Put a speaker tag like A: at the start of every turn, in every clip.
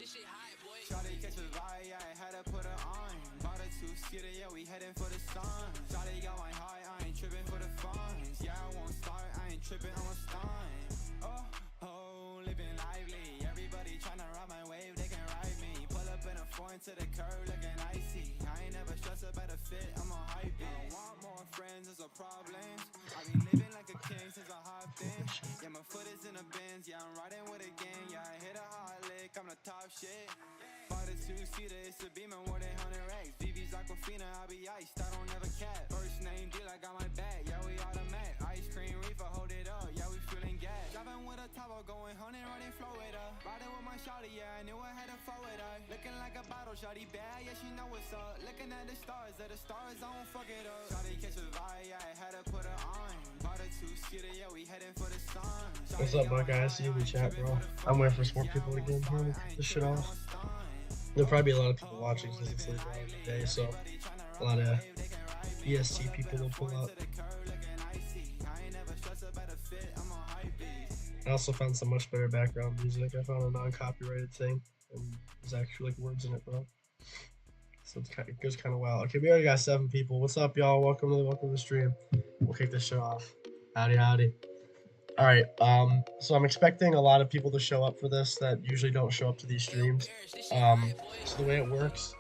A: Shawty catch a vibe, yeah, I had to put her on. Bought a two-seater, yeah, we heading for the sun. Shawty got my high, I ain't tripping for the funds. Yeah, I won't start, I ain't tripping, I'm a stunt. Oh, living lively. Everybody tryna ride my wave, they can ride me. Pull up in a foreign to the curb, looking icy. I ain't never stressed about a fit, I'm on hype. I want more friends, it's a problem. I be living like a king since I hopped in. Yeah, my foot is in the bins, yeah, I'm riding with a gang. Yeah, I hit a hot lick, I'm the top shit. Bought a two-seater, it's a Beamer, more than 100 racks. VV's Aquafina, I be iced, I don't ever cap. First name deal, I got my bag, yeah, we automatic. Ice cream reefer, hold it up, yeah, we feeling gas. Driving with a tower, going 100, running flow it up. Riding with my shawty, yeah, I knew I had to flow it up. Looking like a bottle, shawty bad, yeah, she know what's up. Looking at the stars, I don't fuck it up. Shawty catch a vibe, yeah, I had to put her on. Bought a two-seater, yeah, we heading for the sun.
B: What's up, my guys? See you in the chat, bro. I'm waiting for some more people to get in here. This shit off. There'll probably be a lot of people watching since it's later on in the day, so a lot of EST people will pull up. I also found some much better background music. I found a non-copyrighted thing, and there's actually like words in it, bro. So it goes kind of wild. Okay, we already got 7 people. What's up, y'all? Welcome to the stream. We'll kick this show off. Howdy, howdy. All right, so I'm expecting a lot of people to show up for this that usually don't show up to these streams. So the way it works,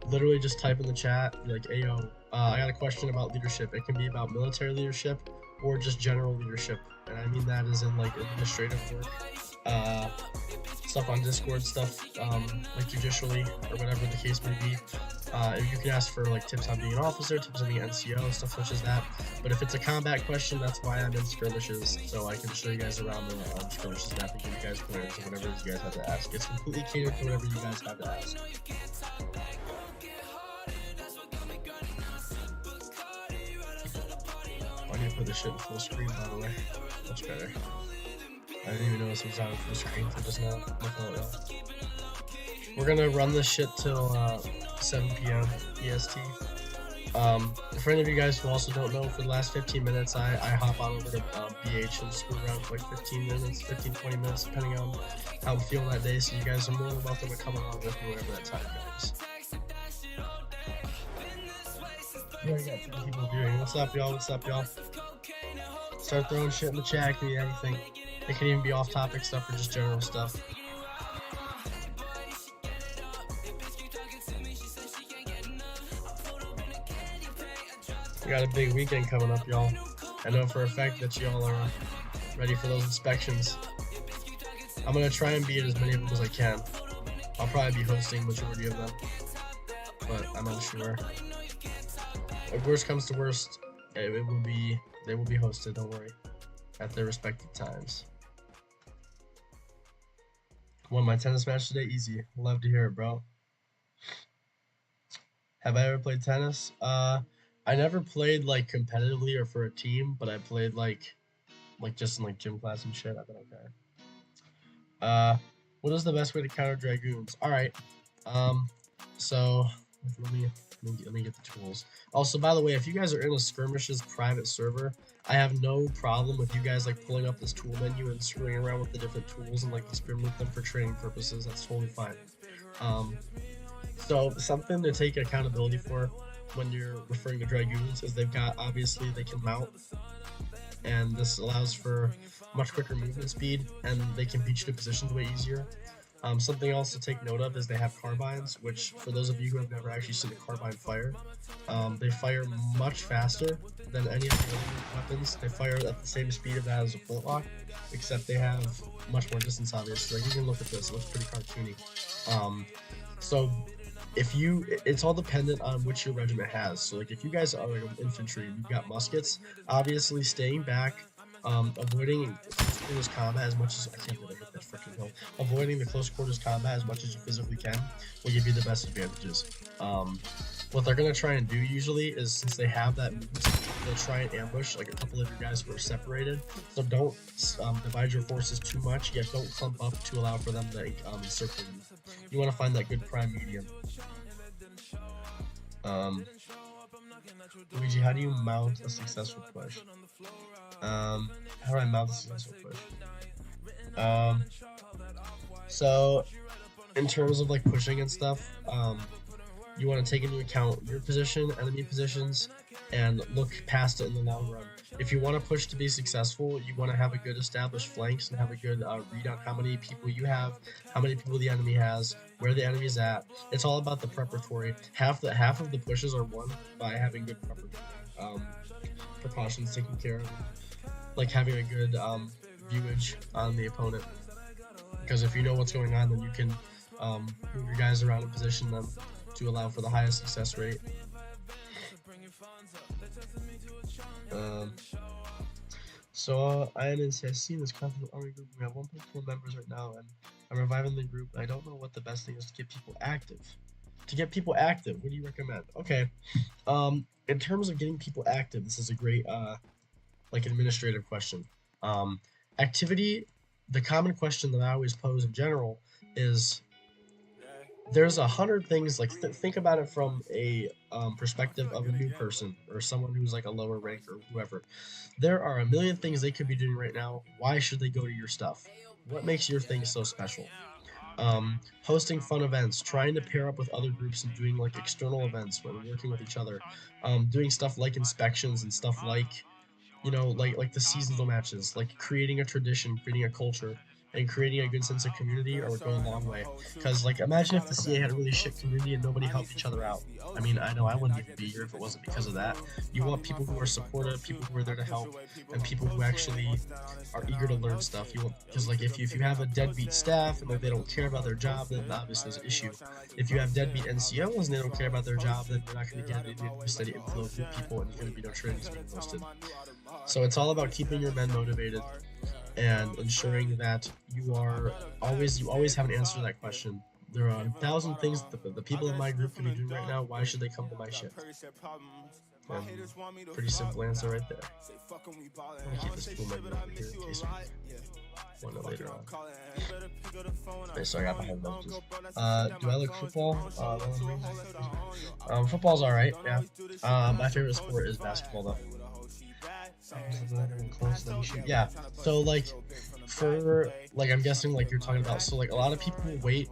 B: literally just type in the chat, like, ayo, I got a question about leadership. It can be about military leadership or just general leadership. And I mean that as in like administrative work, stuff on Discord, stuff like judicially or whatever the case may be. You can ask for like tips on being an officer, tips on being an NCO, stuff such as that. But if it's a combat question, that's why I'm in skirmishes, so I can show you guys around the skirmishes map and give you guys pointers or whatever you guys have to ask. It's completely catered to whatever you guys have to ask. I need to put this shit in full screen, by the way. Much better. I didn't even notice it was on full screen until just now. We're gonna run this shit till 7 p.m. EST. For any of you guys who also don't know, for the last 15 minutes, I hop on over to BH and screw around for like 15 minutes, 15-20 minutes, depending on how I'm feeling that day. So you guys are more than welcome to come along with me whenever that time goes. We already got 2 people viewing. What's up, y'all? What's up, y'all? Start throwing shit in the chat. Could be anything. It can even be off-topic stuff or just general stuff. We got a big weekend coming up, y'all. I know for a fact that y'all are ready for those inspections. I'm gonna try and be at as many of them as I can. I'll probably be hosting majority of them, but I'm unsure. If worst comes to worst, they will be hosted. Don't worry, at their respective times. Won my tennis match today. Easy. Love to hear it, bro. Have I ever played tennis? I never played like competitively or for a team, but I played like just in like gym class and shit. I've been okay. What is the best way to counter dragoons? All right. So let me get the tools. Also, by the way, if you guys are in a skirmishes private server, I have no problem with you guys like pulling up this tool menu and screwing around with the different tools and like experimenting with them for training purposes. That's totally fine. So something to take accountability for when you're referring to dragoons is they've got, obviously they can mount, and this allows for much quicker movement speed, and they can beat you to positions way easier. Something else to take note of is they have carbines, which for those of you who have never actually seen a carbine fire, they fire much faster than any of the other weapons. They fire at the same speed of that as a flintlock, except they have much more distance, obviously. Like, you can look at this, it looks pretty cartoony. So it's all dependent on which your regiment has. So like if you guys are like infantry, you've got muskets, obviously staying back, avoiding close quarters combat as much as I can't really hit that freaking hill. Avoiding the close quarters combat as much as you physically can will give you the best advantages. What they're gonna try and do usually is, since they have that movement, they'll try and ambush like a couple of your guys who are separated. So don't divide your forces too much, yet don't clump up to allow for them to encircle you. You want to find that good prime medium. Luigi, how do you mount a successful push? How do I mount a successful push? So in terms of like pushing and stuff, you want to take into account your position, enemy positions, and look past it in the long run. If you want to push to be successful, you want to have a good established flanks and have a good read on how many people you have, how many people the enemy has, where the enemy is at. It's all about the preparatory. Half of the pushes are won by having good precautions taken care of, like having a good viewage on the opponent. Because if you know what's going on, then you can move your guys around and position them to allow for the highest success rate. I have seen this confident army group. We have 1.4 members right now, and I'm reviving the group. I don't know what the best thing is to get people active. To get people active, what do you recommend? Okay, in terms of getting people active, this is a great like administrative question. Activity. The common question that I always pose in general is, there's 100 things, like think about it from a perspective of a new person or someone who's like a lower rank or whoever. There are a million things they could be doing right now. Why should they go to your stuff? What makes your thing so special? Hosting fun events, trying to pair up with other groups and doing like external events where we're working with each other, doing stuff like inspections and stuff like, like the seasonal matches, like creating a tradition, creating a culture, and creating a good sense of community would go a long way. Because, like, imagine if the CA had a really shit community and nobody helped each other out. I mean, I know I wouldn't even be here if it wasn't because of that. You want people who are supportive, people who are there to help, and people who actually are eager to learn stuff. Because, like, if you have a deadbeat staff and like, they don't care about their job, then obviously there's an issue. If you have deadbeat NCOs and they don't care about their job, then you're not going to get a steady inflow of new people, and there's going to be no trainings being posted. So it's all about keeping your men motivated and ensuring that you always have an answer to that question. There are 1,000 things that the people in my group can be doing right now. Why should they come to my shift? Pretty simple answer right there. I'm gonna keep this cool menu over here in case we want it later on. Okay, sorry, I got behind messages. Do I like football? Football's alright, yeah. My favorite sport is basketball though. Yeah, so like I'm guessing like you're talking about, so like a lot of people wait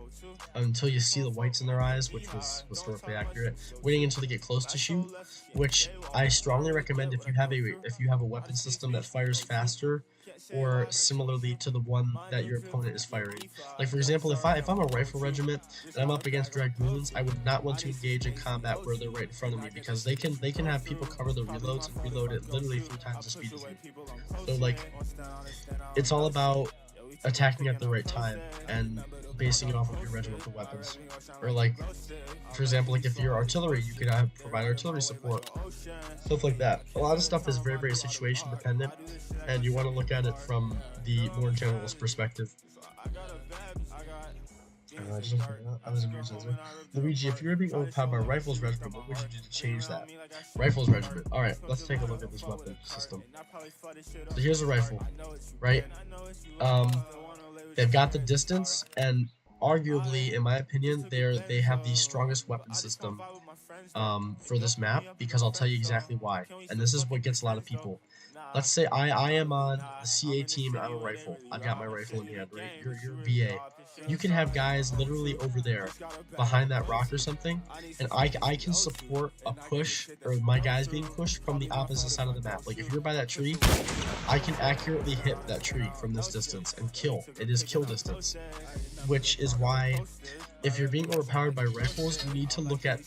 B: until you see the whites in their eyes, which was historically accurate, waiting until they get close to shoot, which I strongly recommend if you have a weapon system that fires faster or similarly to the one that your opponent is firing. Like for example, if I'm a rifle regiment and I'm up against dragoons, I would not want to engage in combat where they're right in front of me, because they can have people cover the reloads and reload it literally 3 times the speed as me. So like, it's all about attacking at the right time and basing it off of your regimental weapons. Or like, for example, like if you're artillery, you could provide artillery support, stuff like that. A lot of stuff is very, very situation dependent, and you want to look at it from the more generalist perspective. I was amused. Luigi, if you were being overpowered by Rifles Regiment, what would you do to change that? Rifles Regiment. Alright, let's take a look at this weapon system. So here's a rifle, right? They've got the distance, and arguably, in my opinion, they have the strongest weapon system for this map, because I'll tell you exactly why. And this is what gets a lot of people. Let's say I am on the CA team and I'm a rifle. I've got my rifle in hand, right? You're VA. You can have guys literally over there behind that rock or something, and I can support a push, or my guys being pushed from the opposite side of the map. Like if you're by that tree, I can accurately hit that tree from this distance and kill. It is kill distance, which is why if you're being overpowered by rifles, you need to look at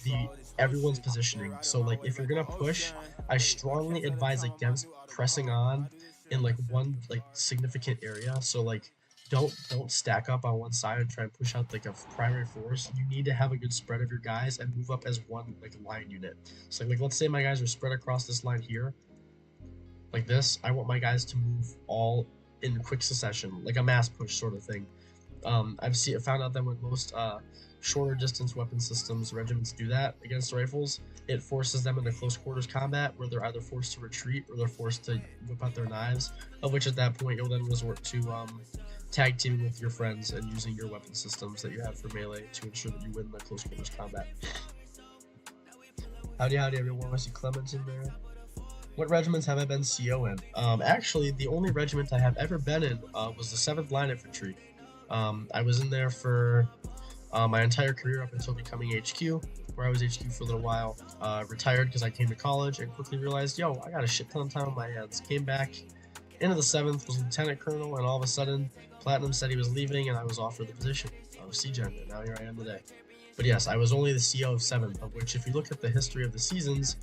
B: everyone's positioning. So like if you're gonna push, I strongly advise against pressing on in like one significant area. So like don't stack up on one side and try and push out like a primary force. You need to have a good spread of your guys and move up as one like line unit. So like let's say my guys are spread across this line here, like this. I want my guys to move all in quick succession, like a mass push sort of thing. I've found out that when most shorter distance weapon systems regiments do that against rifles, it forces them into close quarters combat where they're either forced to retreat or they're forced to whip out their knives, of which at that point you'll then resort to tag teaming with your friends and using your weapon systems that you have for melee to ensure that you win the close quarters combat. Howdy everyone, I see Clements in there. What regiments have I been CO in? Actually, the only regiment I have ever been in was the 7th Line Infantry. I was in there for my entire career up until becoming HQ, where I was HQ for a little while. Retired because I came to college and quickly realized, yo, I got a shit ton of time on my hands. Came back into the 7th, was lieutenant colonel, and all of a sudden, Platinum said he was leaving, and I was offered the position. I was CGen, and now here I am today. But yes, I was only the CO of 7, of which if you look at the history of the seasons,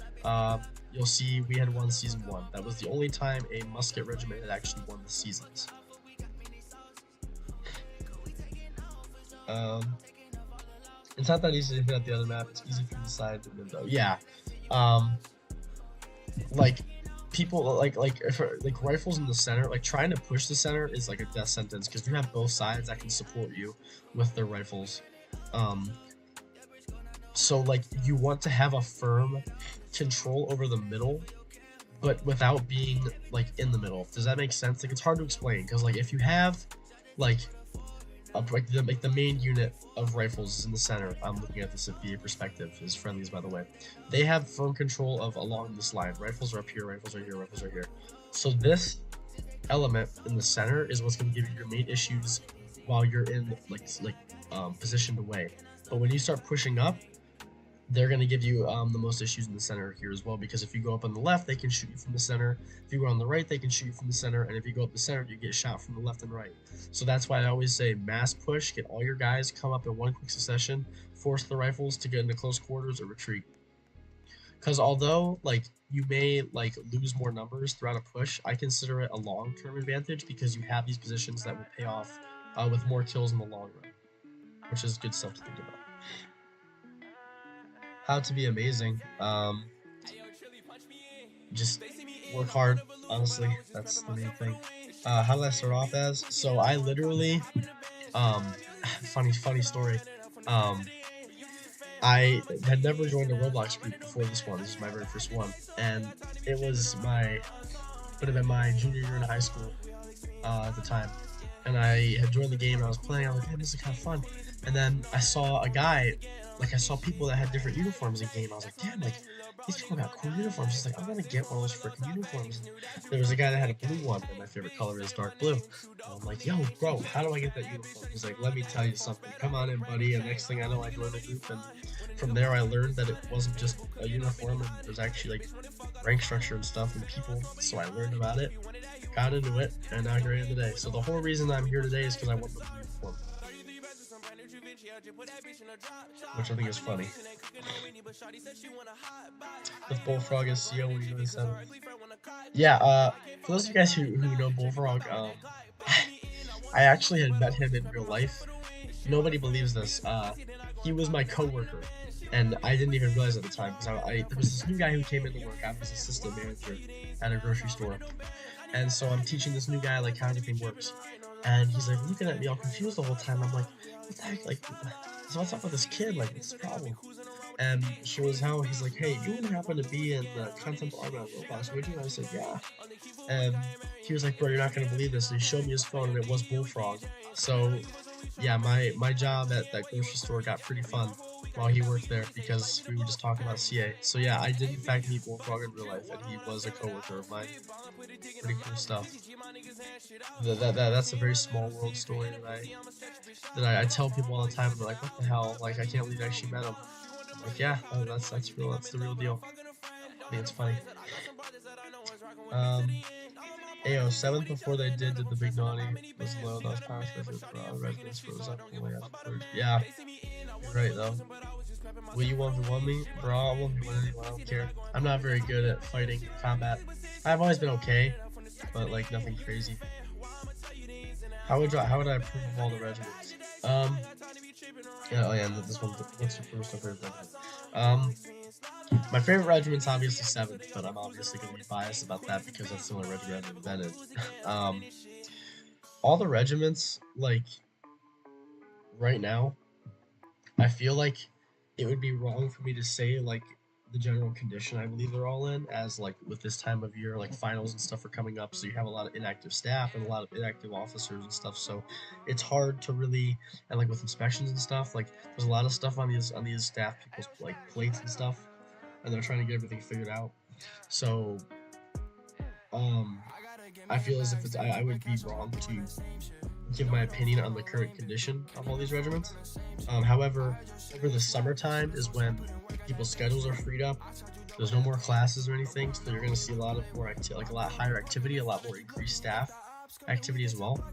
B: you'll see we had won Season 1. That was the only time a musket regiment had actually won the seasons. It's not that easy to hit at the other map. It's easy from the side to window. Yeah. Like people like rifles in the center, like trying to push the center is like a death sentence because you have both sides that can support you with their rifles. So like you want to have a firm control over the middle, but without being like in the middle. Does that make sense? Like it's hard to explain because like if you have like the main unit of rifles is in the center. I'm looking at this at VA perspective, as friendlies by the way. They have firm control of along this line. Rifles are up here, rifles are here, rifles are here. So this element in the center is what's going to give you your main issues while you're in positioned away. But when you start pushing up, they're going to give you the most issues in the center here as well, because if you go up on the left, they can shoot you from the center. If you go on the right, they can shoot you from the center. And if you go up the center, you get shot from the left and right. So that's why I always say mass push, get all your guys, come up in one quick succession, force the rifles to get into close quarters or retreat. Because although like you may like lose more numbers throughout a push, I consider it a long-term advantage because you have these positions that will pay off with more kills in the long run, which is good stuff to think about. How to be amazing. Just work hard, honestly. That's the main thing. How did I start off as? So I literally, funny story. I had never joined a Roblox group before this one. This is my very first one, and it was would have been my junior year in high school at the time. And I had joined the game and I was playing. I was like, hey, this is kind of fun. And then I saw a guy, like I saw people that had different uniforms in game. I was like, damn, like these people got cool uniforms. He's like, I want to get one of those freaking uniforms. There was a guy that had a blue one, and my favorite color is dark blue. And I'm like, yo, bro, how do I get that uniform? He's like, let me tell you something. Come on in, buddy. And next thing I know, I joined the group, and from there I learned that it wasn't just a uniform, and there's actually like rank structure and stuff and people. So I learned about it, got into it, and now here I am today. So the whole reason I'm here today is because I won the uniform, which I think is funny. With Bullfrog as CO when he was 7. Yeah, for those of you guys who know Bullfrog, I actually had met him in real life. Nobody believes this. He was my coworker, and I didn't even realize at the time because there was this new guy who came into work. I was assistant manager at a grocery store, and so I'm teaching this new guy like how everything works. And he's like looking at me all confused the whole time. I'm like, what the heck? Like, so what's up with this kid? Like, what's the problem? And she was how he's like, hey, you wouldn't happen to be in the content armor at Roblox, would you? And I said, yeah. And he was like, bro, you're not gonna believe this. And he showed me his phone, and it was Bullfrog. So yeah, my job at that grocery store got pretty fun while he worked there because we were just talking about CA. So yeah, I did in fact meet Bullfrog in real life, and he was a coworker of mine. Pretty cool stuff. That's a very small world story that I tell people all the time. And they're like, what the hell? Like, I can't believe I actually met him. I'm like, yeah, that's real. That's the real deal. I think it's funny. Ayo, 7th before they did the big naughty was low. That was power for residents froze up. Yeah, you're right though. Will you 1v1 me? Bro, I'll 1v1 anyone, I don't care. I'm not very good at fighting combat. I've always been okay, but like nothing crazy. How would I approve of all the regiments? Yeah, this one. What's your first favorite regiment? My favorite regiment's obviously 7th, but I'm obviously gonna be biased about that because that's the only regiment I've invented. All the regiments, like right now, I feel like it would be wrong for me to say like the general condition I believe they're all in, as like with this time of year, like finals and stuff are coming up, so you have a lot of inactive staff and a lot of inactive officers and stuff, so it's hard to really, and like with inspections and stuff, like there's a lot of stuff on these staff people's like plates and stuff, and they're trying to get everything figured out. So I feel as if I would be wrong to give my opinion on the current condition of all these regiments. However, over the summertime is when people's schedules are freed up. There's no more classes or anything, so you're going to see a lot of more a lot higher activity, a lot more increased staff activity as well.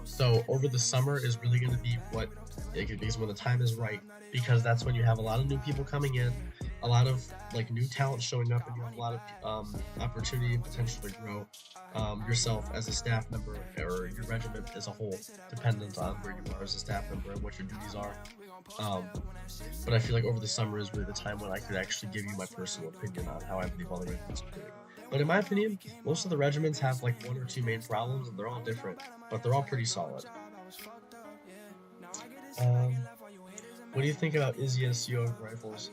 B: So over the summer is really going to be what because when the time is right, because that's when you have a lot of new people coming in, a lot of like new talent showing up, and you have a lot of opportunity and potential to grow yourself as a staff member or your regiment as a whole, dependent on where you are as a staff member and what your duties are. But I feel like over the summer is really the time when I could actually give you my personal opinion on how I believe all the regiments are doing. But in my opinion, most of the regiments have like one or two main problems, and they're all different, but they're all pretty solid. What do you think about Izzy and CO rifles?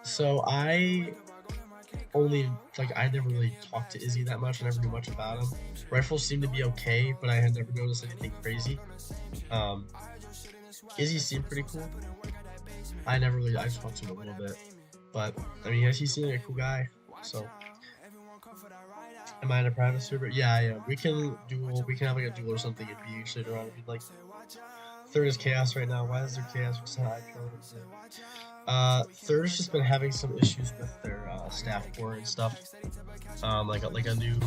B: So I never really talked to Izzy that much. I never knew much about him. Rifles seem to be okay, but I had never noticed anything crazy. Izzy seemed pretty cool. I just talked to him a little bit, but I mean, he seemed like a cool guy. So, am I in a private server? Yeah, I am. We can have like a duel or something in BH later on if you'd like. Third is chaos right now. Why is there chaos? What's the high? Third has just been having some issues with their staff core and stuff. Like a new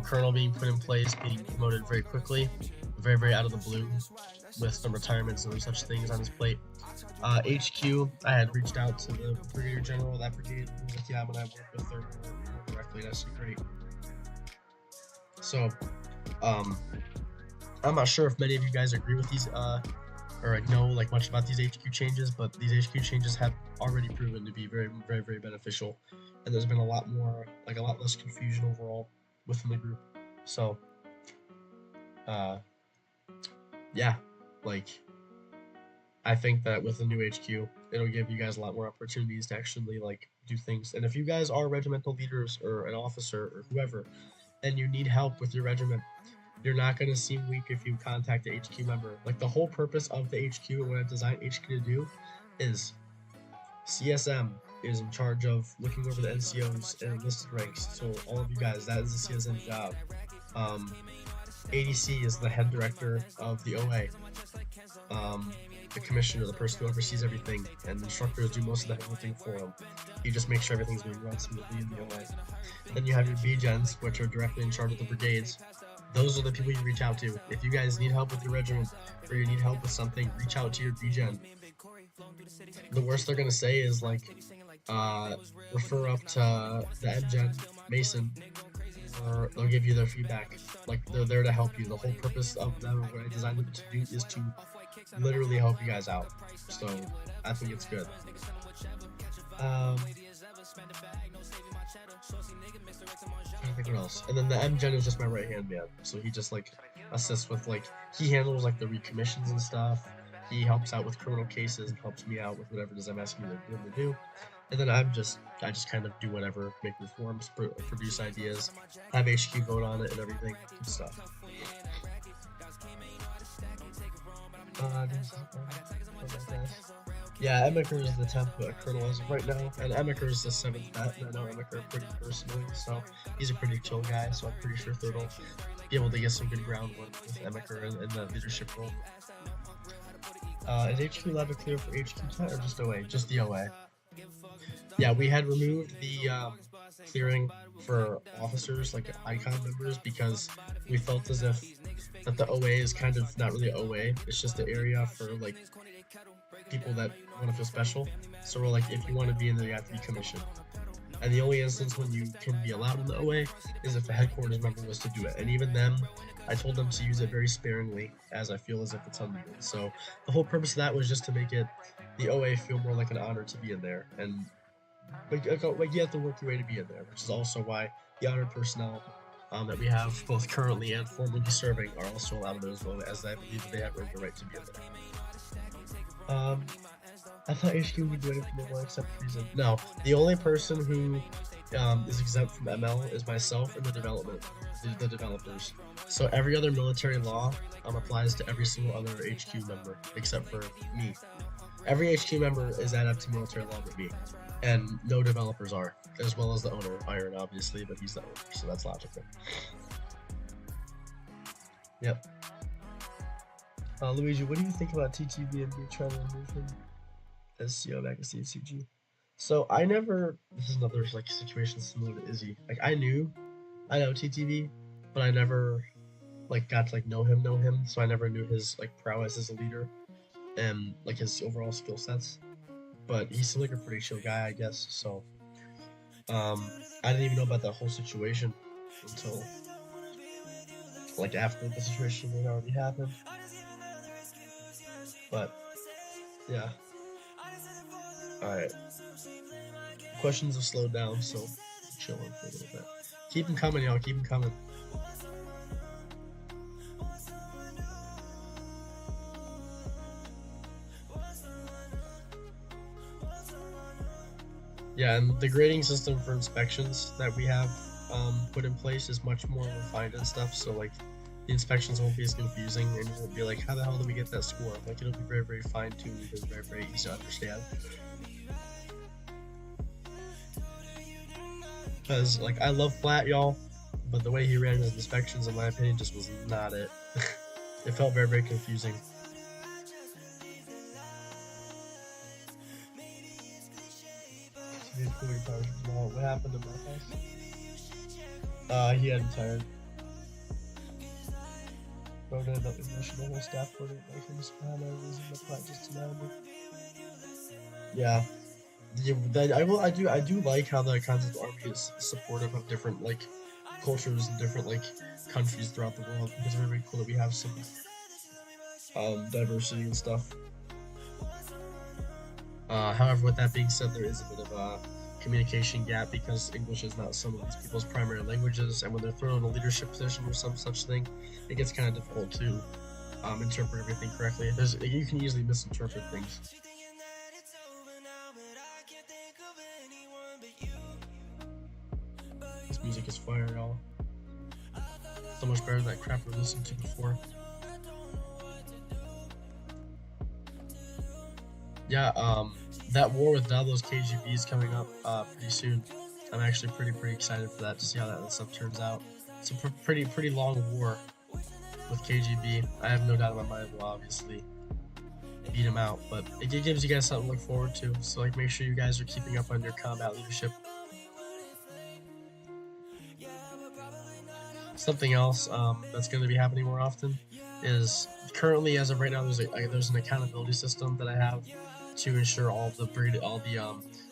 B: colonel being put in place, being promoted very quickly, very out of the blue, with some retirements and such things on his plate. HQ, I had reached out to the brigadier general of that brigade. He was like, yeah, I'm gonna work with them directly. That's great. So, I'm not sure if many of you guys agree with these, or know like much about these HQ changes, but these HQ changes have already proven to be very beneficial, and there's been a lot less confusion overall within the group. So, yeah, like, I think that with the new HQ, it'll give you guys a lot more opportunities to actually like do things. And if you guys are regimental leaders or an officer or whoever, and you need help with your regiment, you're not going to seem weak if you contact the HQ member. Like, the whole purpose of the HQ and what I designed HQ to do is CSM is in charge of looking over the NCOs and enlisted ranks. So all of you guys, that is the CSM job. ADC is the head director of the OA. The commissioner, the person who oversees everything, and the instructors do most of the heavy lifting for him. You just make sure everything's being run smoothly in the OA. Then you have your BGens, which are directly in charge of the brigades. Those are the people you reach out to. If you guys need help with your regiment, or you need help with something, reach out to your BGen. The worst they're gonna say is like, refer up to the MGen, Mason, or they'll give you their feedback. Like, they're there to help you. The whole purpose of them, what I designed them to do, is to literally help you guys out. So I think it's good. I think what else. And then the MGen is just my right hand man. So he just like assists with he handles like the recommissions and stuff. He helps out with criminal cases and helps me out with whatever it is I'm asking him to do. And then I just kind of do whatever, make reforms, produce ideas, have HQ vote on it and everything, good stuff. Yeah, Emiker is the 10th colonel as of right now, and Emiker is the 7th vet, and I know Emiker pretty personally, so he's a pretty chill guy, so I'm pretty sure Third will be able to get some good groundwork with Emiker in the leadership role. Is HQ allowed to clear for HQ 10 or just OA? Just the OA. Yeah, we had removed the clearing for officers, like icon members, because we felt as if that the OA is kind of not really OA. It's just the area for like people that want to feel special. So we're like, if you want to be in there, you have to be commissioned. And the only instance when you can be allowed in the OA is if a headquarters member was to do it. And even then, I told them to use it very sparingly, as I feel as if it's unneeded. So the whole purpose of that was just to make the OA feel more like an honor to be in there. And like you have to work your way to be in there, which is also why the honored personnel that we have both currently and formerly serving are also allowed in as well, as I believe they have earned the right to be in there. I thought HQ would do anything more except reason. No, the only person who is exempt from ML is myself and the developers. So every other military law applies to every single other HQ member except for me. Every HQ member is adept to military law but me, and no developers are, as well as the owner, Iron, obviously, but he's the owner, so that's logical. Yep. Luigi, what do you think about TTV and me trying to remove him as CO back at CCG? So I never. This is another like situation similar to Izzy. Like I know TTV, but I never like got to like know him. So I never knew his like prowess as a leader and like his overall skill sets. But he seemed like a pretty chill guy, I guess. So I didn't even know about that whole situation until like after the situation had already happened. But yeah. Alright. Questions have slowed down, so chilling for a little bit. Keep them coming, y'all. Keep them coming. Yeah, and the grading system for inspections that we have put in place is much more refined and stuff. So like the inspections won't be as confusing, and it won't be like, how the hell do we get that score? Like it'll be very, very fine-tuned and very, very easy to understand. Because like I love Flat, y'all, but the way he ran his inspections, in my opinion, just was not it. It felt very, very confusing. What happened to my house? He had retired. Wrote it up English, the whole staff wrote it like him Spanish, reason the plot just allowed me. Yeah. I do like how the concept army is supportive of different like cultures and different like countries throughout the world, because it's very cool that we have some diversity and stuff. However, with that being said, there is a bit of a communication gap because English is not some of these people's primary languages, and when they're thrown in a leadership position or some such thing, it gets kind of difficult to interpret everything correctly. You can easily misinterpret things. This music is fire, y'all. So much better than that crap we listened to before. Yeah, that war with Diablo's KGB is coming up pretty soon. I'm actually pretty excited for that, to see how that stuff turns out. It's a pretty long war with KGB. I have no doubt in my mind we'll obviously beat him out, but it gives you guys something to look forward to. So like, make sure you guys are keeping up on your combat leadership. Something else that's going to be happening more often is currently, as of right now, there's an accountability system that I have to ensure all the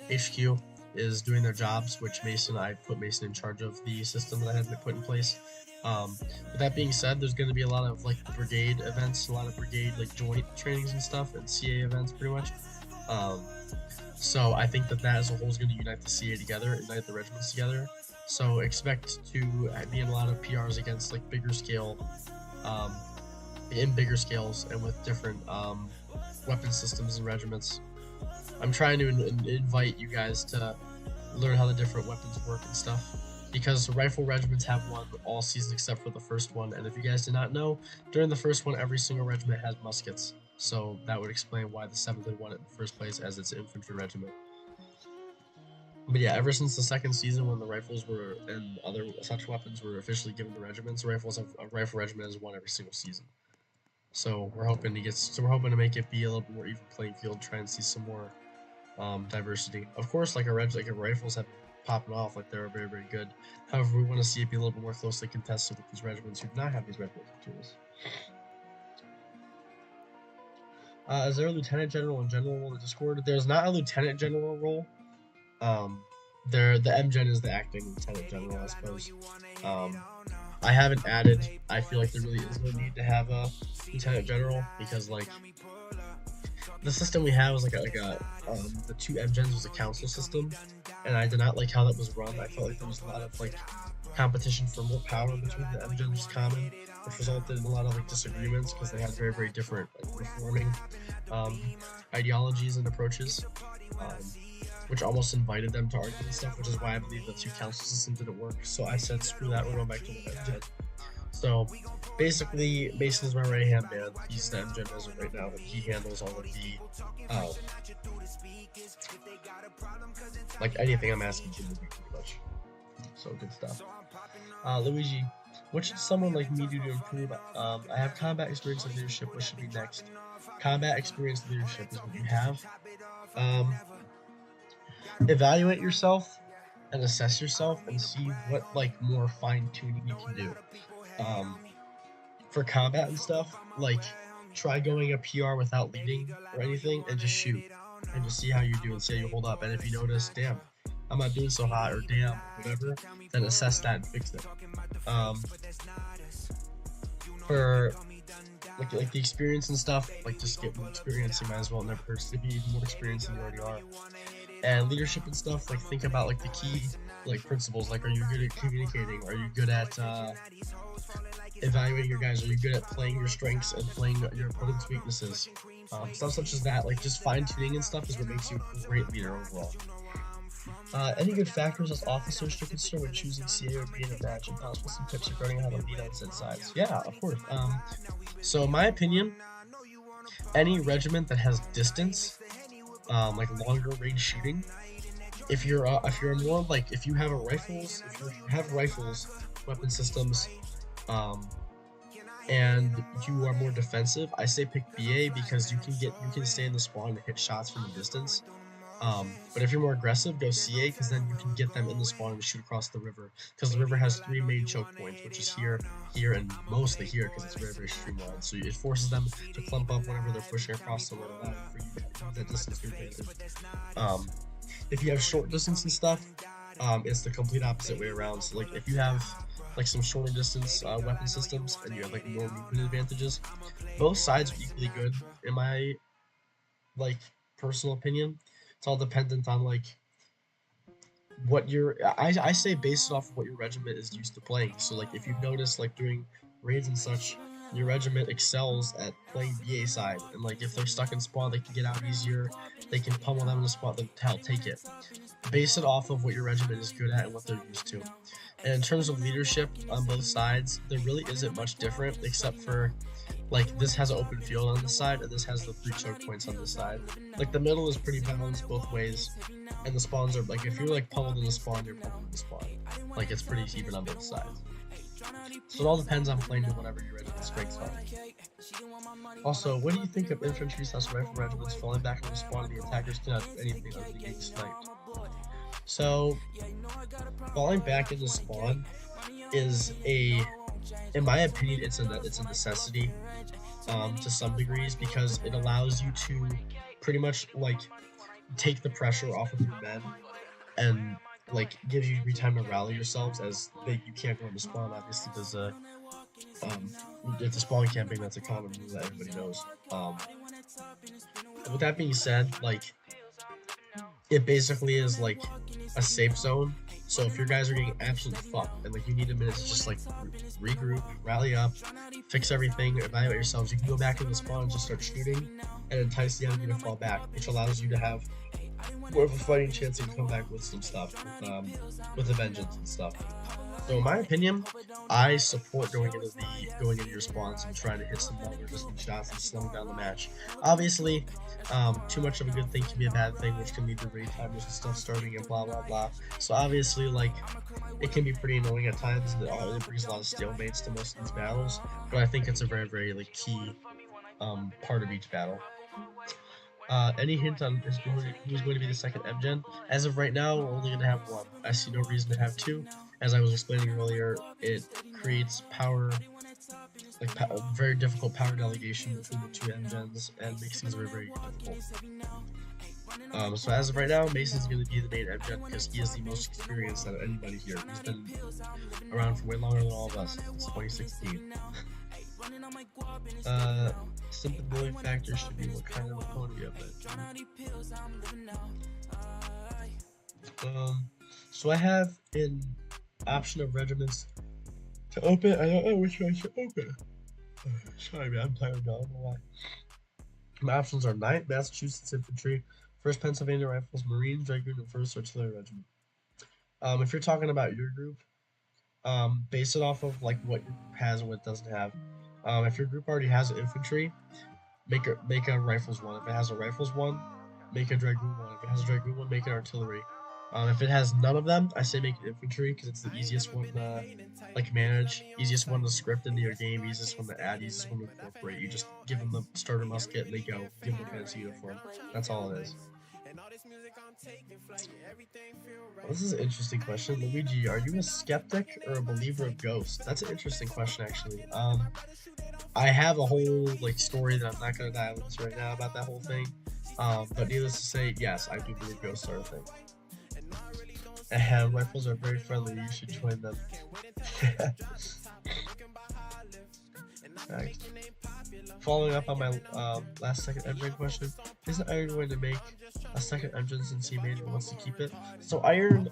B: HQ is doing their jobs, which I put Mason in charge of the system that I had put in place. With that being said, there's going to be a lot of like brigade events, a lot of brigade like joint trainings and stuff, and CA events pretty much. So I think that as a whole is going to unite the CA together, unite the regiments together. So expect to be in a lot of PRs against like bigger scales and with different weapon systems and regiments. I'm trying to invite you guys to learn how the different weapons work and stuff, because rifle regiments have one all season except for the first one, and if you guys did not know, during the first one every single regiment has muskets, so that would explain why the 7th had won it in the first place, as it's an infantry regiment. But yeah, ever since the second season, when the rifles were and other such weapons were officially given to regiments, a rifle regiment has won every single season. So we're hoping to make it be a little bit more even playing field, try and see some more diversity. Of course, like rifles have popping off, like they're very, very good. However, we want to see it be a little bit more closely contested with these regiments who do not have these regiment tools. Is there a lieutenant general and general role in the Discord? There's not a lieutenant general role. The MGen is the acting lieutenant general, I suppose. I haven't added. I feel like there really is no need to have a lieutenant general, because like the system we have was the 2 MGens was a council system, and I did not like how that was run. I felt like there was a lot of like competition for more power between the MGens common, which resulted in a lot of like disagreements because they had very, very different like reforming ideologies and approaches, which almost invited them to argue and stuff, which is why I believe the 2 council system didn't work. So I said, screw that, we're going back to the MGen. So basically, Mason is my right hand man. He's the MGen as of right now, and he handles all of the like anything I'm asking him to do, pretty much. So good stuff. Luigi, What should someone like me do to improve? I have combat experience and leadership. What should be next? Combat experience and leadership is what you have. Um, Evaluate yourself and assess yourself and see what like more fine tuning you can do. Um, for combat and stuff, like try going a PR without leading or anything and just shoot and just see how you do and see how you hold up. And if you notice, damn, I'm not doing so hot or damn, whatever, then assess that and fix it. Um, for like the experience and stuff, like just get more experience. You might as well never hurts to be more experience than you already are. And leadership and stuff, like think about like the key like principles. Like, are you good at communicating? Are you good at evaluating your guys? Are you good at playing your strengths and playing your opponent's weaknesses? Stuff such as that, like just fine tuning and stuff, is what makes you a great leader overall. Any good factors as officers to consider when choosing CA or B in a match, and possibly some tips regarding how to lead on said sides? Yeah, of course. So in my opinion, any regiment that has distance, like longer range shooting, if you're more like if you have rifles, weapon systems, and you are more defensive, I say pick BA because you can stay in the spawn and hit shots from a distance. But if you're more aggressive, go CA because then you can get them in the spawn and shoot across the river. Because the river has 3 main choke points, which is here, here, and mostly here because it's very, very streamlined. So it forces them to clump up whenever they're pushing across the river for you to use that distance to your advantage. If you have short distance and stuff, it's the complete opposite way around. So like if you have like some shorter distance weapon systems and you have like more movement advantages, both sides are equally good in my like personal opinion. It's all dependent on like what I say base it off of what your regiment is used to playing. So like if you notice like during raids and such, your regiment excels at playing BA side, and like if they're stuck in spawn, they can get out easier, they can pummel them in the spot, then hell, take it. Base it off of what your regiment is good at and what they're used to. And in terms of leadership on both sides, there really isn't much different except for like this has an open field on this side and this has the 3 choke points on this side. Like the middle is pretty balanced both ways, and the spawns are like if you're like pummeled in the spawn, you're pummeled in the spawn. Like it's pretty even on both sides. So it all depends on playing to whatever your regiment's strengths are. Also, what do you think of infantry / rifle regiments falling back into the spawn and the attackers cannot do anything other than getting sniped? So falling back into spawn is in my opinion, it's a necessity to some degrees, because it allows you to pretty much like take the pressure off of your men and like gives you time to rally yourselves, as you can't go into spawn obviously because it's a spawn camping. That's a common rule that everybody knows. With that being said, like it basically is like a safe zone. So if your guys are getting absolutely fucked and like you need a minute to just like regroup, rally up, fix everything, evaluate yourselves, you can go back in the spawn and just start shooting and entice the enemy to fall back, which allows you to have more of a fighting chance to come back with some stuff, with a vengeance and stuff. So in my opinion, I support going into your spawns and trying to hit some numbers, some shots, and slowing down the match. Obviously, too much of a good thing can be a bad thing, which can lead to raid timers and stuff starting and blah blah blah. So obviously, like it can be pretty annoying at times, and it brings a lot of stalemates to most of these battles. But I think it's a very very like key part of each battle. Any hint on who's going to be the second MGen? As of right now, we're only going to have one. I see no reason to have two. As I was explaining earlier, it creates power, like very difficult power delegation between the two MGens, and makes things very, very difficult. So as of right now, Mason's going to be the main MGen because he is the most experienced out of anybody here. He's been around for way longer than all of us since 2016. Simple bullying factor should be what kind of opponent you have. So I have an option of regiments to open. I don't know which one I should open. Sorry, man, I'm tired now. I don't know why. My options are 9th Massachusetts Infantry, 1st Pennsylvania Rifles, Marines, Dragoon, and 1st Artillery Regiment. If you're talking about your group, base it off of like what your group has and what it doesn't have. If your group already has infantry, make a rifles one. If it has a rifles one, make a dragoon one. If it has a dragoon one, make an artillery. If it has none of them, I say make it infantry because it's the easiest one to like manage, easiest one to script into your game, easiest one to add, easiest one to incorporate. You just give them the starter musket and they go. Give them a fancy uniform. That's all it is. Well, this is an interesting question. Luigi, are you a skeptic or a believer of ghosts? That's an interesting question, actually. I have a whole like story that I'm not gonna dive into right now about that whole thing. But needless to say, yes, I do believe ghosts are a thing. And rifles are very friendly. You should join them. Right. Following up on my last second engine question, isn't Iron going to make a second engine since he made it wants to keep it? So Iron,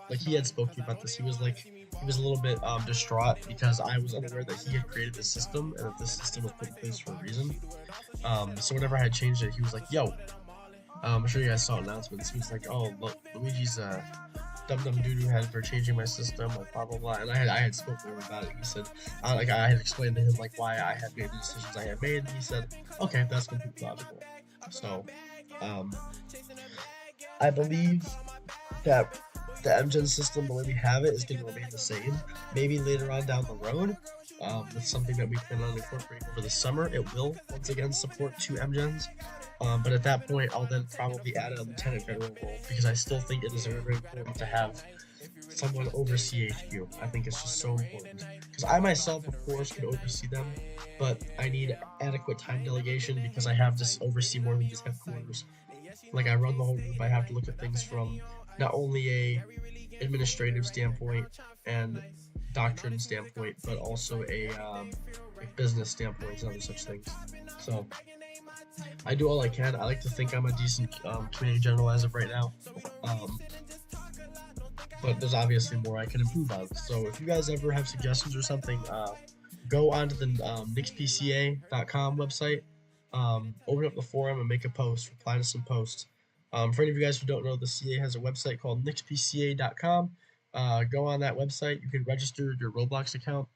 B: like he had spoken about this. He was a little bit distraught because I was unaware that he had created this system and that this system was put in place for a reason. So whenever I had changed it, he was like, "Yo, I'm sure you guys saw announcements." He was like, "Oh, look, Luigi's dum doo doo head for changing my system, like blah blah blah." And I had spoken to him about it. He said, like I had explained to him like why I had made the decisions I had made. And he said, "Okay, that's completely logical." So, I believe that the MGen system, the way we have it, is going to remain the same. Maybe later on down the road, with something that we plan on incorporating over the summer, it will once again support 2 MGens. But at that point, I'll then probably add a lieutenant general role because I still think it is very important to have someone oversee HQ. I think it's just so important because I myself, of course, could oversee them, but I need adequate time delegation because I have to oversee more than just headquarters. Like I run the whole group, I have to look at things from not only a administrative standpoint and doctrine standpoint, but also a business standpoint and other such things. So I do all I can. I like to think I'm a decent community general as of right now. But there's obviously more I can improve on. So if you guys ever have suggestions or something, go onto the nixpca.com website, open up the forum and make a post, reply to some posts. For any of you guys who don't know, the CA has a website called nixpca.com. Go on that website. You can register your Roblox account,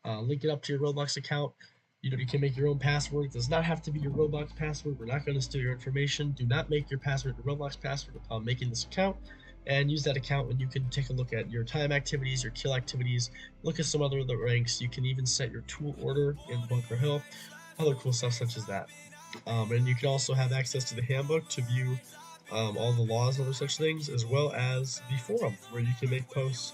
B: link it up to your Roblox account. You know, you can make your own password. It does not have to be your Roblox password. We're not going to steal your information. Do not make your password your Roblox password upon making this account. And use that account and you can take a look at your time activities, your kill activities, look at some other ranks. You can even set your tool order in Bunker Hill, other cool stuff such as that. And you can also have access to the handbook to view all the laws and other such things, as well as the forum where you can make posts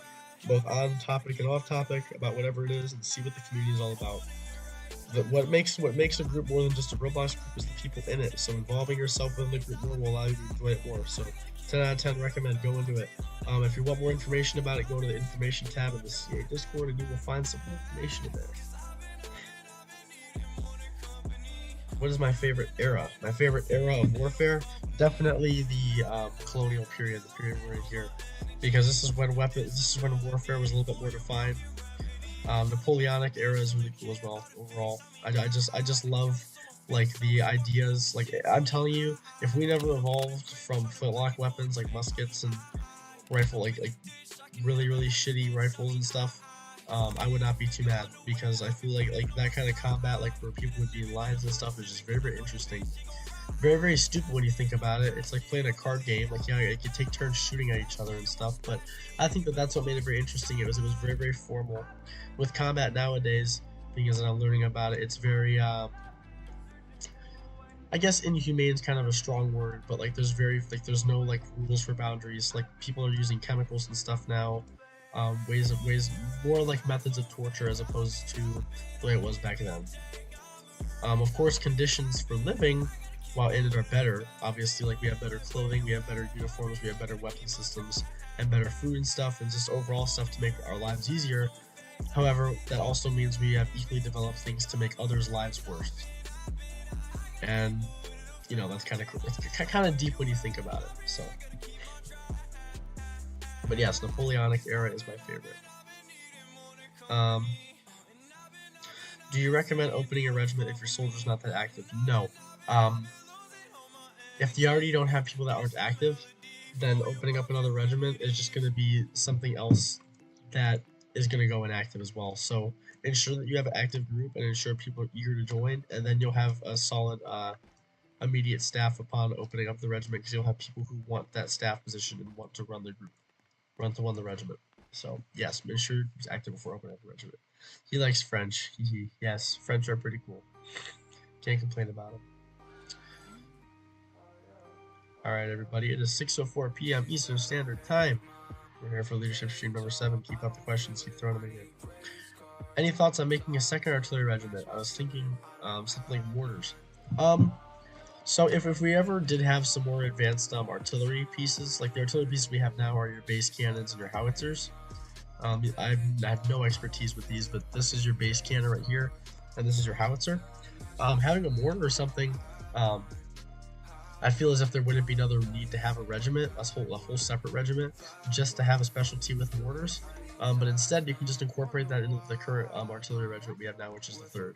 B: both on topic and off topic about whatever it is and see what the community is all about. What makes a group more than just a Roblox group is the people in it. So involving yourself within the group more will allow you to enjoy it more. So 10 out of 10 recommend go into it. If you want more information about it, go to the information tab in the CA Discord and you will find some information in there. What is my favorite era? My favorite era of warfare? Definitely the colonial period, the period we're in here, because this is when warfare was a little bit more defined. Napoleonic era is really cool as well. Overall, I just love like the ideas. Like I'm telling you, if we never evolved from flintlock weapons like muskets and rifle, like really shitty rifles and stuff, I would not be too mad because I feel like that kind of combat, like where people would be in lines and stuff, is just very interesting. Very stupid when you think about it. It's like playing a card game. Like yeah, you could take turns shooting at each other and stuff. But I think that's what made it very interesting. It was very formal. With combat nowadays, because I'm learning about it, it's very I guess inhumane is kind of a strong word, but like there's no like rules for boundaries. Like people are using chemicals and stuff now, ways more like methods of torture as opposed to the way it was back then. Of course, conditions for living while in it are better. Obviously, like we have better clothing, we have better uniforms, we have better weapon systems, and better food and stuff, and just overall stuff to make our lives easier. However, that also means we have equally developed things to make others' lives worse. And you know that's kind of cool. It's kind of deep when you think about it. So, but yes, Napoleonic era is my favorite. Do you recommend opening a regiment if your soldier's not that active? No. If you already don't have people that aren't active, then opening up another regiment is just going to be something else that is going to go inactive as well. So ensure that you have an active group and ensure people are eager to join, and then you'll have a solid immediate staff upon opening up the regiment, because you'll have people who want that staff position and want to run the group, run the regiment. So yes, make sure he's active before opening up the regiment. He likes French. Yes, French are pretty cool. Can't complain about them. All right, everybody. It is 6:04 p.m. Eastern Standard Time. We're here for leadership stream number 7. Keep up the questions. Keep throwing them in. Any thoughts on making a second artillery regiment? I was thinking something like mortars. So if we ever did have some more advanced artillery pieces, like the artillery pieces we have now are your base cannons and your howitzers. I have no expertise with these, but this is your base cannon right here, and this is your howitzer. Having a mortar or something, I feel as if there wouldn't be another need to have a regiment, a whole separate regiment, just to have a specialty with mortars. But instead, you can just incorporate that into the current artillery regiment we have now, which is the 3rd.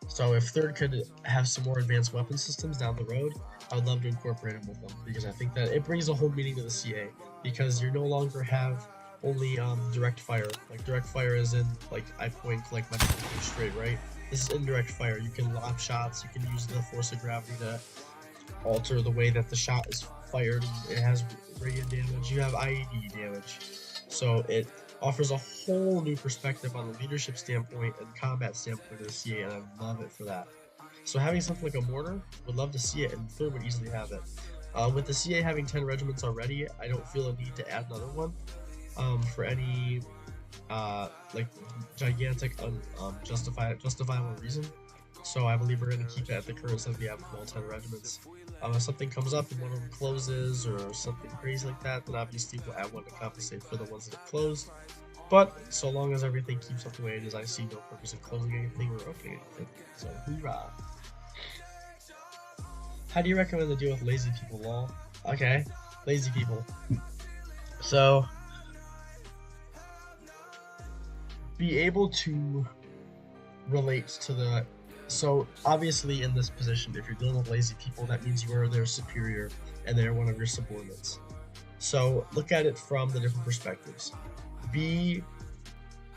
B: So if 3rd could have some more advanced weapon systems down the road, I would love to incorporate them with them, because I think that it brings a whole meaning to the CA, because you no longer have only direct fire. Like direct fire is in like I point like my straight, right? This is indirect fire. You can lob shots. You can use the force of gravity to alter the way that the shot is fired. It has radiant damage. You have IED damage. So it offers a whole new perspective on the leadership standpoint and combat standpoint of the CA, and I love it for that. So having something like a mortar, would love to see it, and 3rd would easily have it. With the CA having 10 regiments already, I don't feel a need to add another one for any like gigantic justifiable reason. So I believe we're going to keep it at the current set we have with all 10 regiments. If something comes up and one of them closes or something crazy like that, then obviously we'll add one to compensate for the ones that have closed. But so long as everything keeps up the way it is, I see no purpose in closing anything or opening anything. So hoorah! How do you recommend to deal with lazy people, lol? Okay, lazy people. So be able to relate to the. So obviously in this position, if you're dealing with lazy people, that means you are their superior and they're one of your subordinates. So look at it from the different perspectives. Be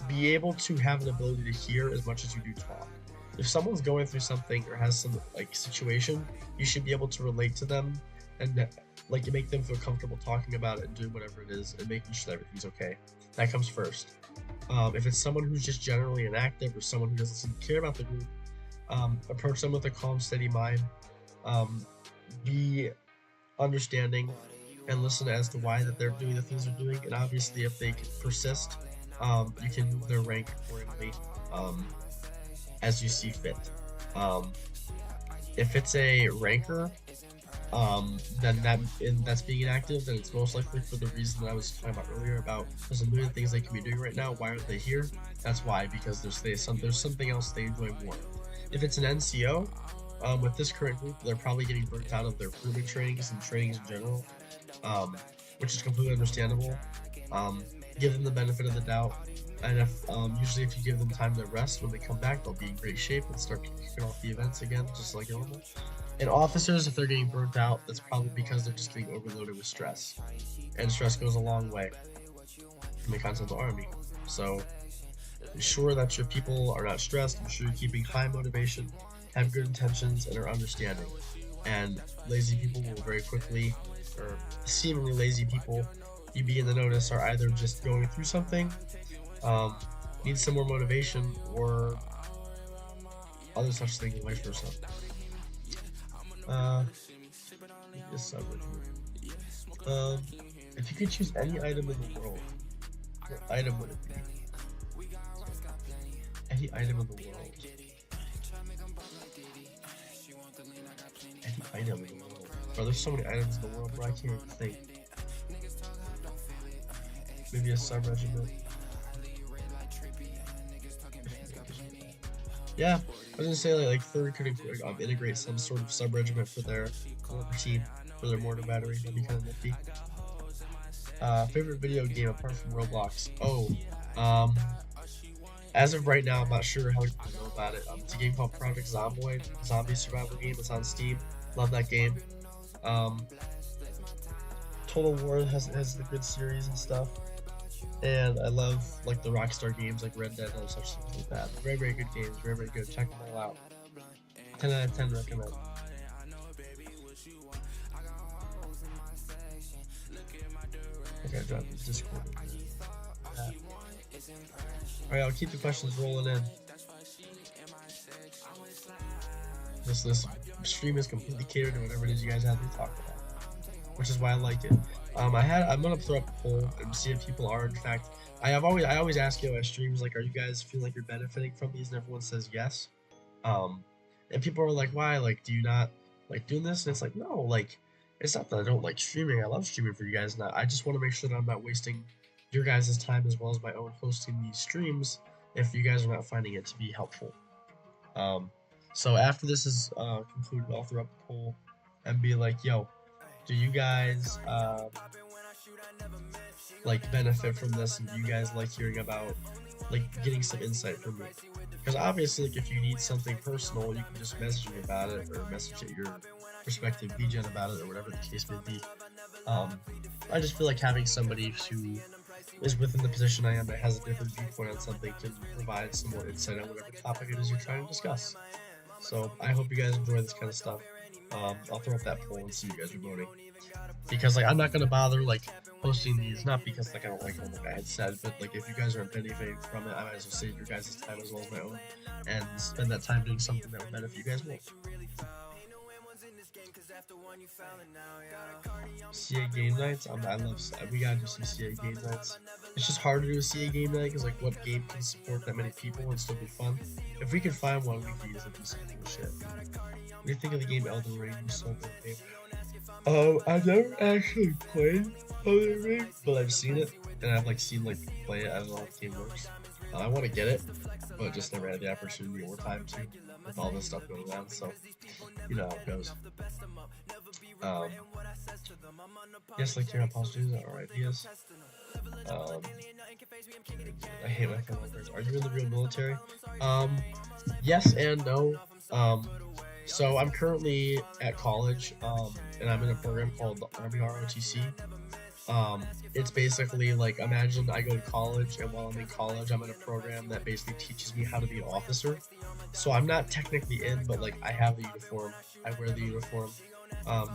B: able to have an ability to hear as much as you do talk. If someone's going through something or has some like situation, you should be able to relate to them and like make them feel comfortable talking about it and doing whatever it is and making sure that everything's okay. That comes first. If it's someone who's just generally inactive or someone who doesn't seem to care about the group, approach them with a calm, steady mind. Be understanding and listen as to why that they're doing the things they're doing. And obviously, if they can persist, you can move their rank accordingly as you see fit. If it's a ranker, then that's being inactive, then it's most likely for the reason that I was talking about earlier about there's a million things they can be doing right now. Why aren't they here? That's why, because there's something else they enjoy more. If it's an NCO, with this current group, they're probably getting burnt out of their recruitment trainings and trainings in general, which is completely understandable. Give them the benefit of the doubt, and usually if you give them time to rest, when they come back, they'll be in great shape and start kicking off the events again, just like normal. And officers, if they're getting burnt out, that's probably because they're just getting overloaded with stress, and stress goes a long way in the Continental Army. So ensure that your people are not stressed. Ensure you're keeping high motivation, have good intentions, and are understanding. And lazy people will very quickly, or seemingly lazy people, you begin to notice are either just going through something, need some more motivation, or other such things, and vice versa. If you could choose any item in the world, what item would it be? Any item in the world. Any item in the world. Bro, there's so many items in the world, bro, I can't even think. Maybe a sub-regiment. Yeah, I was gonna say like 3rd could integrate some sort of sub-regiment for their team, for their mortar battery. That'd be kind of nifty. Favorite video game apart from Roblox? As of right now, I'm not sure how you know about it. It's a game called Project Zomboid, zombie survival game. It's on Steam. Love that game. Total War has a good series and stuff. And I love like the Rockstar games like Red Dead and such things like that. Very, very good games. Very, very good. Check them all out. 10 out of 10 recommend. I gotta drop this Discord. Alright, I'll keep the questions rolling in. This stream is completely catered to whatever it is you guys have to talk about, which is why I like it. I'm gonna throw up a poll and see if people are in fact. I always ask you on my streams, like, are you guys feeling like you're benefiting from these? And everyone says yes. And people are like, why? Like, do you not like doing this? And it's like, no, like, it's not that I don't like streaming. I love streaming for you guys. And I just want to make sure that I'm not wasting your guys' time as well as my own hosting these streams if you guys are not finding it to be helpful. So after this is concluded, I'll throw up a poll and be like, yo, do you guys like benefit from this, and do you guys like hearing about like getting some insight from me? Because obviously, like, if you need something personal, you can just message me about it, or message at your respective VGen about it, or whatever the case may be. I just feel like having somebody who is within the position I am that has a different viewpoint on something can provide some more insight on whatever topic it is you're trying to discuss. So I hope you guys enjoy this kind of stuff. I'll throw up that poll and see you guys are voting. Because like I'm not gonna bother like posting these, not because like I don't like them like I had said, but like if you guys aren't benefiting from it, I might as well save your guys' time as well as my own, and spend that time doing something that would benefit you guys more. CA game nights, I love. We gotta do some CA game nights. It's just hard to do a CA game night because like what game can support that many people and still be fun? If we could find one, we could easily do some cool shit. What do you think of the game Elden Ring? So good game. I've never actually played Elden Ring, but I've seen it, and I've like seen like play it. I don't know how the game works. I want to get it, but just never had the opportunity or time to, with all this stuff going on. So you know how it goes. Yes, like your apostles are ideas. I hate my phone numbers. Are you in the real military? Yes and no. So I'm currently at college, and I'm in a program called the Army ROTC. It's basically like, imagine I go to college, and while I'm in college, I'm in a program that basically teaches me how to be an officer. So I'm not technically in, but like I have the uniform, I wear the uniform.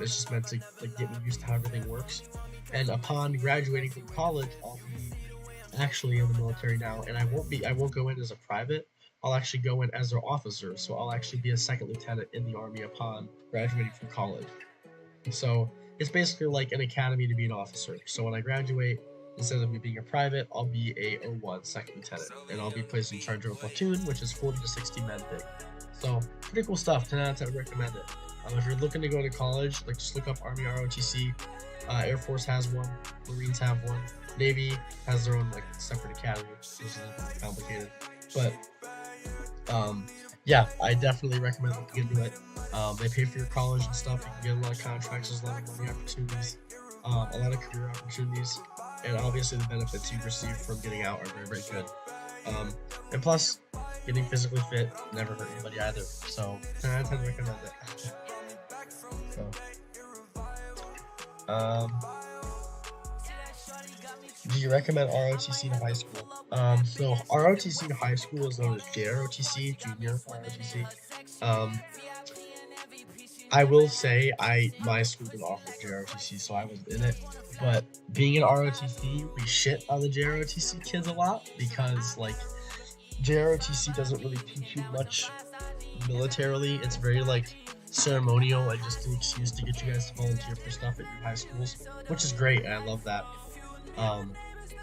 B: It's just meant to like get me used to how everything works. And upon graduating from college, I'll be actually in the military now, and I won't go in as a private. I'll actually go in as an officer, so I'll actually be a second lieutenant in the Army upon graduating from college. So it's basically like an academy to be an officer. So when I graduate, instead of me being a private, I'll be a 01 second lieutenant, and I'll be placed in charge of a platoon, which is 40 to 60 men big. So pretty cool stuff. 10 out of 10, I recommend it. If you're looking to go to college, like just look up Army ROTC. Air Force has one, Marines have one, Navy has their own like separate academy, which is complicated. But yeah, I definitely recommend looking into it. They pay for your college and stuff. You can get a lot of contracts, there's a lot of money opportunities, a lot of career opportunities, and obviously the benefits you receive from getting out are very, very good. And plus, getting physically fit never hurt anybody either. So 10 out of 10 recommend it. So, do you recommend ROTC to high school? So ROTC to high school is known as JROTC, Junior ROTC. I will say my school did offer JROTC, so I was in it. But being in ROTC, we shit on the JROTC kids a lot because like JROTC doesn't really teach you much militarily. It's very like ceremonial and just an excuse to get you guys to volunteer for stuff at your high schools, which is great, and I love that.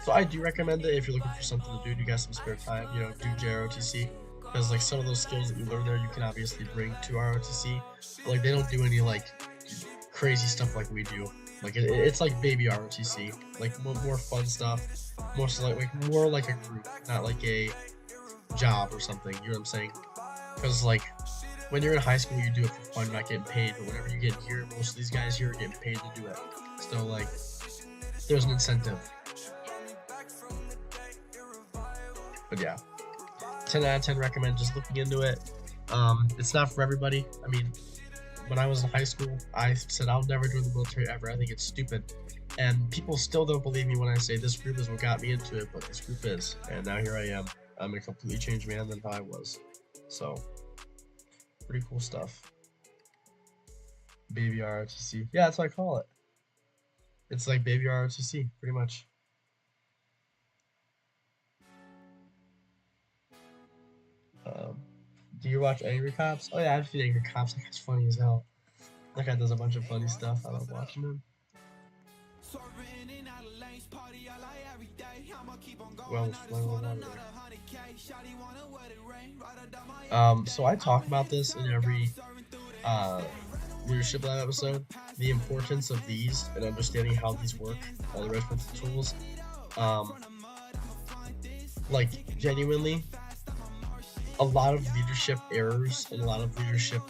B: So I do recommend it if you're looking for something to do. You got some spare time, you know, do JROTC, because like some of those skills that you learn there, you can obviously bring to ROTC. But, like they don't do any like crazy stuff like we do. Like it's like baby ROTC, like more fun stuff, more like a group, not like a job or something. You know what I'm saying? Because like when you're in high school, you do it for fun, you're not getting paid. But whenever you get here, most of these guys here are getting paid to do it. So like, there's an incentive. But yeah, 10 out of 10 recommend just looking into it. It's not for everybody. I mean, when I was in high school, I said I'll never join the military ever. I think it's stupid. And people still don't believe me when I say this group is what got me into it, but this group is. And now here I am. I'm a completely changed man than how I was. So, pretty cool stuff. Baby ROTC. Yeah, that's what I call it. It's like Baby ROTC, pretty much. Um, do you watch Angry Cops? Oh yeah, I've seen Angry Cops. That guy's funny as hell. That guy does a bunch of funny stuff. I love watching him. Well, so I talk about this in every leadership lab episode. The importance of these and understanding how these work, all the regimental tools. Um, like genuinely, a lot of leadership errors and a lot of leadership,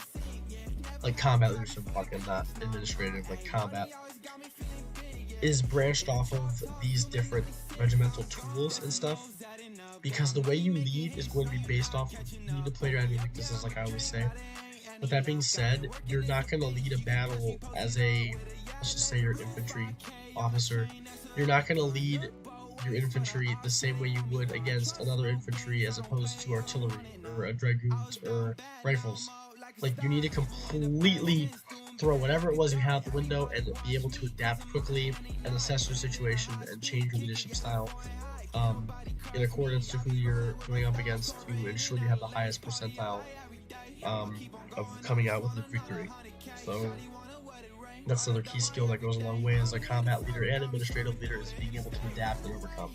B: like combat leadership, fucking not administrative, like combat, is branched off of these different regimental tools and stuff. Because the way you lead is going to be based off of, you need to play your enemy weaknesses, like I always say. With that being said, you're not going to lead a battle as a, let's just say you're an infantry officer. You're not going to lead your infantry the same way you would against another infantry as opposed to artillery or dragoons or rifles. Like, you need to completely throw whatever it was you had out the window and be able to adapt quickly and assess your situation and change your leadership style in accordance to who you're going up against to ensure you have the highest percentile of coming out with a victory. So that's another key skill that goes a long way as a combat leader and administrative leader, is being able to adapt and overcome.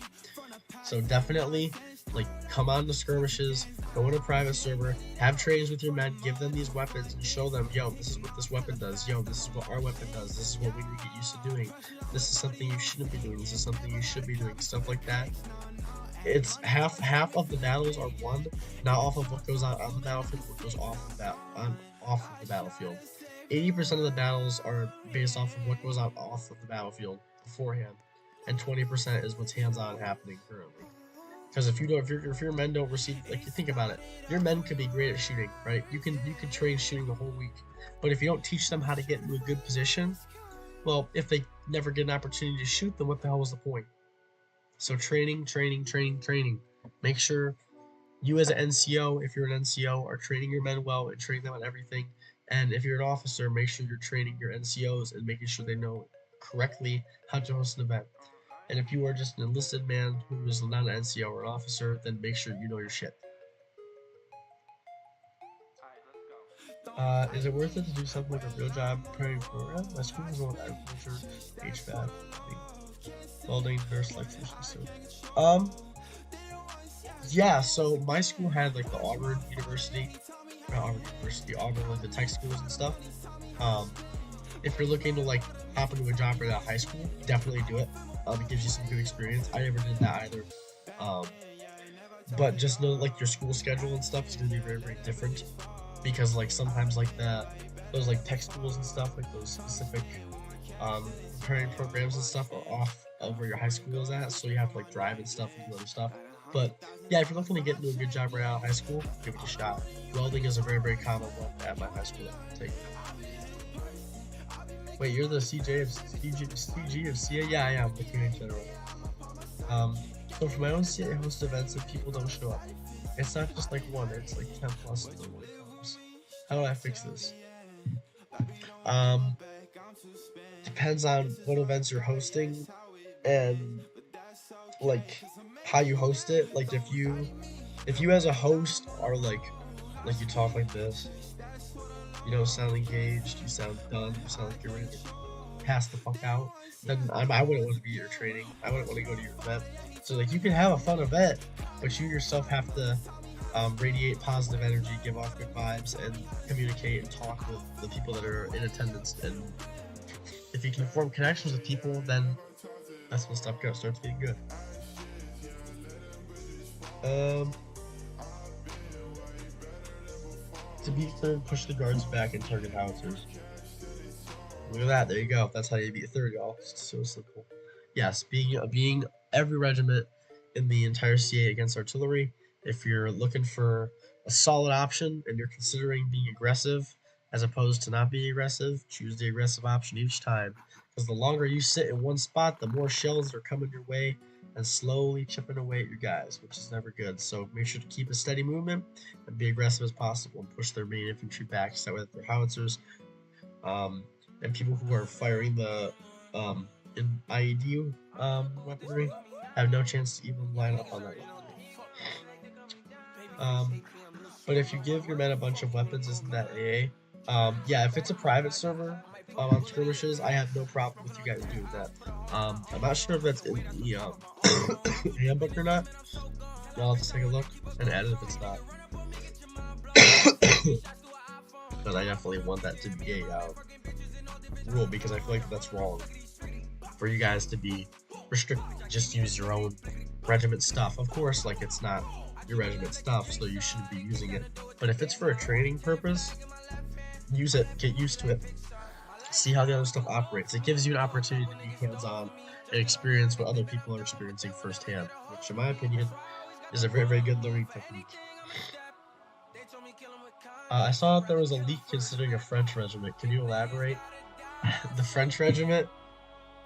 B: So definitely, like, come on to skirmishes, go in a private server, have trainings with your men, give them these weapons and show them, yo, this is what this weapon does, yo, this is what our weapon does, this is what we need to get used to doing, this is something you shouldn't be doing, this is something you should be doing, stuff like that. It's half of the battles are won not off of what goes on the battlefield, what goes off of the battlefield. 80% of the battles are based off of what goes on off of the battlefield beforehand, and 20% is what's hands-on happening currently. Because if your men don't receive, like, you think about it, your men could be great at shooting, right? You can train shooting the whole week, but if you don't teach them how to get into a good position, well, if they never get an opportunity to shoot, then what the hell was the point? So training. Make sure you as an NCO, if you're an NCO, are training your men well and training them on everything. And if you're an officer, make sure you're training your NCOs and making sure they know correctly how to host an event. And if you are just an enlisted man who is not an NCO or an officer, then make sure you know your shit. Is it worth it to do something like a real job preparing for it? My school is on agriculture, HVAC, welding, nurse, electrician. So, yeah. So my school had like the Auburn University, Auburn, like the tech schools and stuff. If you're looking to like hop into a job right out of high school, definitely do it. It gives you some good experience. I never did that either. But just know like your school schedule and stuff is gonna be very, very different, because like sometimes like those like tech schools and stuff, like those specific preparing programs and stuff are off of where your high school is at, so you have to like drive and stuff and do other stuff. But yeah, if you're looking to get into a good job right out of high school, give it a shot. Welding is a very, very common one at my high school that I take. Wait, you're the CG of CA? Yeah, I am, looking in general. So for my own CA host events, if people don't show up, it's not just like one, it's like 10 plus in the times. How do I fix this? Depends on what events you're hosting and like how you host it. Like if you as a host are like you talk like this, you don't sound engaged, you sound done, you sound like you're ready to pass the fuck out, then I wouldn't want to be at your training. I wouldn't want to go to your event. So like you can have a fun event, but you yourself have to radiate positive energy, give off good vibes, and communicate and talk with the people that are in attendance. And if you can form connections with people, then that's when stuff starts getting good. To beat third, push the guards back and target howitzers. Look at that, there you go. That's how you beat third, y'all. It's so simple. Yes, being every regiment in the entire CA against artillery. If you're looking for a solid option and you're considering being aggressive as opposed to not being aggressive, choose the aggressive option each time. Because the longer you sit in one spot, the more shells are coming your way and slowly chipping away at your guys, which is never good. So make sure to keep a steady movement and be aggressive as possible and push their main infantry back, so that their howitzers and people who are firing the in IED weaponry have no chance to even line up on that weaponry. But if you give your men a bunch of weapons, isn't that AA? Yeah, if it's a private server on skirmishes, I have no problem with you guys doing that. I'm not sure if that's in the handbook or not. Well, let's take a look and add it if it's not. But I definitely want that to be a rule because I feel like that's wrong for you guys to be restricted to just use your own regiment stuff. Of course, like it's not your regiment stuff, so you shouldn't be using it. But if it's for a training purpose, use it, get used to it, see how the other stuff operates. It gives you an opportunity to be hands-on and experience what other people are experiencing firsthand, which in my opinion is a very, very good learning technique. I saw that there was a leak considering a French regiment. Can you elaborate? The French regiment?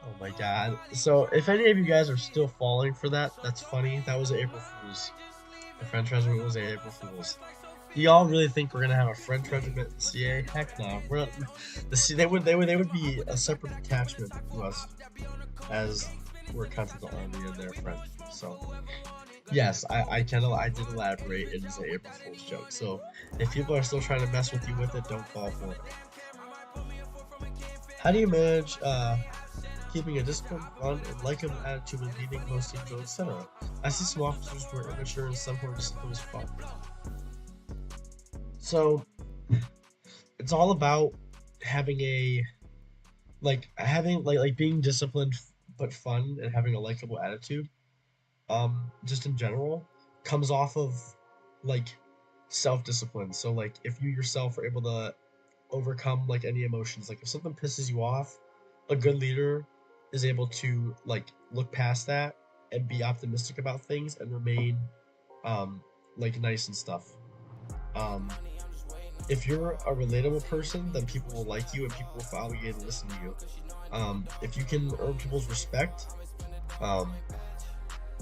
B: Oh my god. So if any of you guys are still falling for that, that's funny. That was April Fool's. The French regiment was April Fool's. Do y'all really think we're gonna have a French regiment in the CA? Heck no. We're not, they would be a separate detachment to us, as we're Continental Army and they're French. So yes, I did elaborate. It is an April Fool's joke. So if people are still trying to mess with you with it, don't fall for it. How do you manage keeping a disciplined, fun, and likable attitude when leading, hosting, drills, etc.? I see some officers who are immature and some who are disciplined as fuck. So it's all about having a being disciplined but fun and having a likable attitude. Just in general, comes off of like self-discipline. So like if you yourself are able to overcome like any emotions, like if something pisses you off, a good leader is able to like look past that and be optimistic about things and remain like nice and stuff. If you're a relatable person, then people will like you and people will follow you and listen to you. If you can earn people's respect,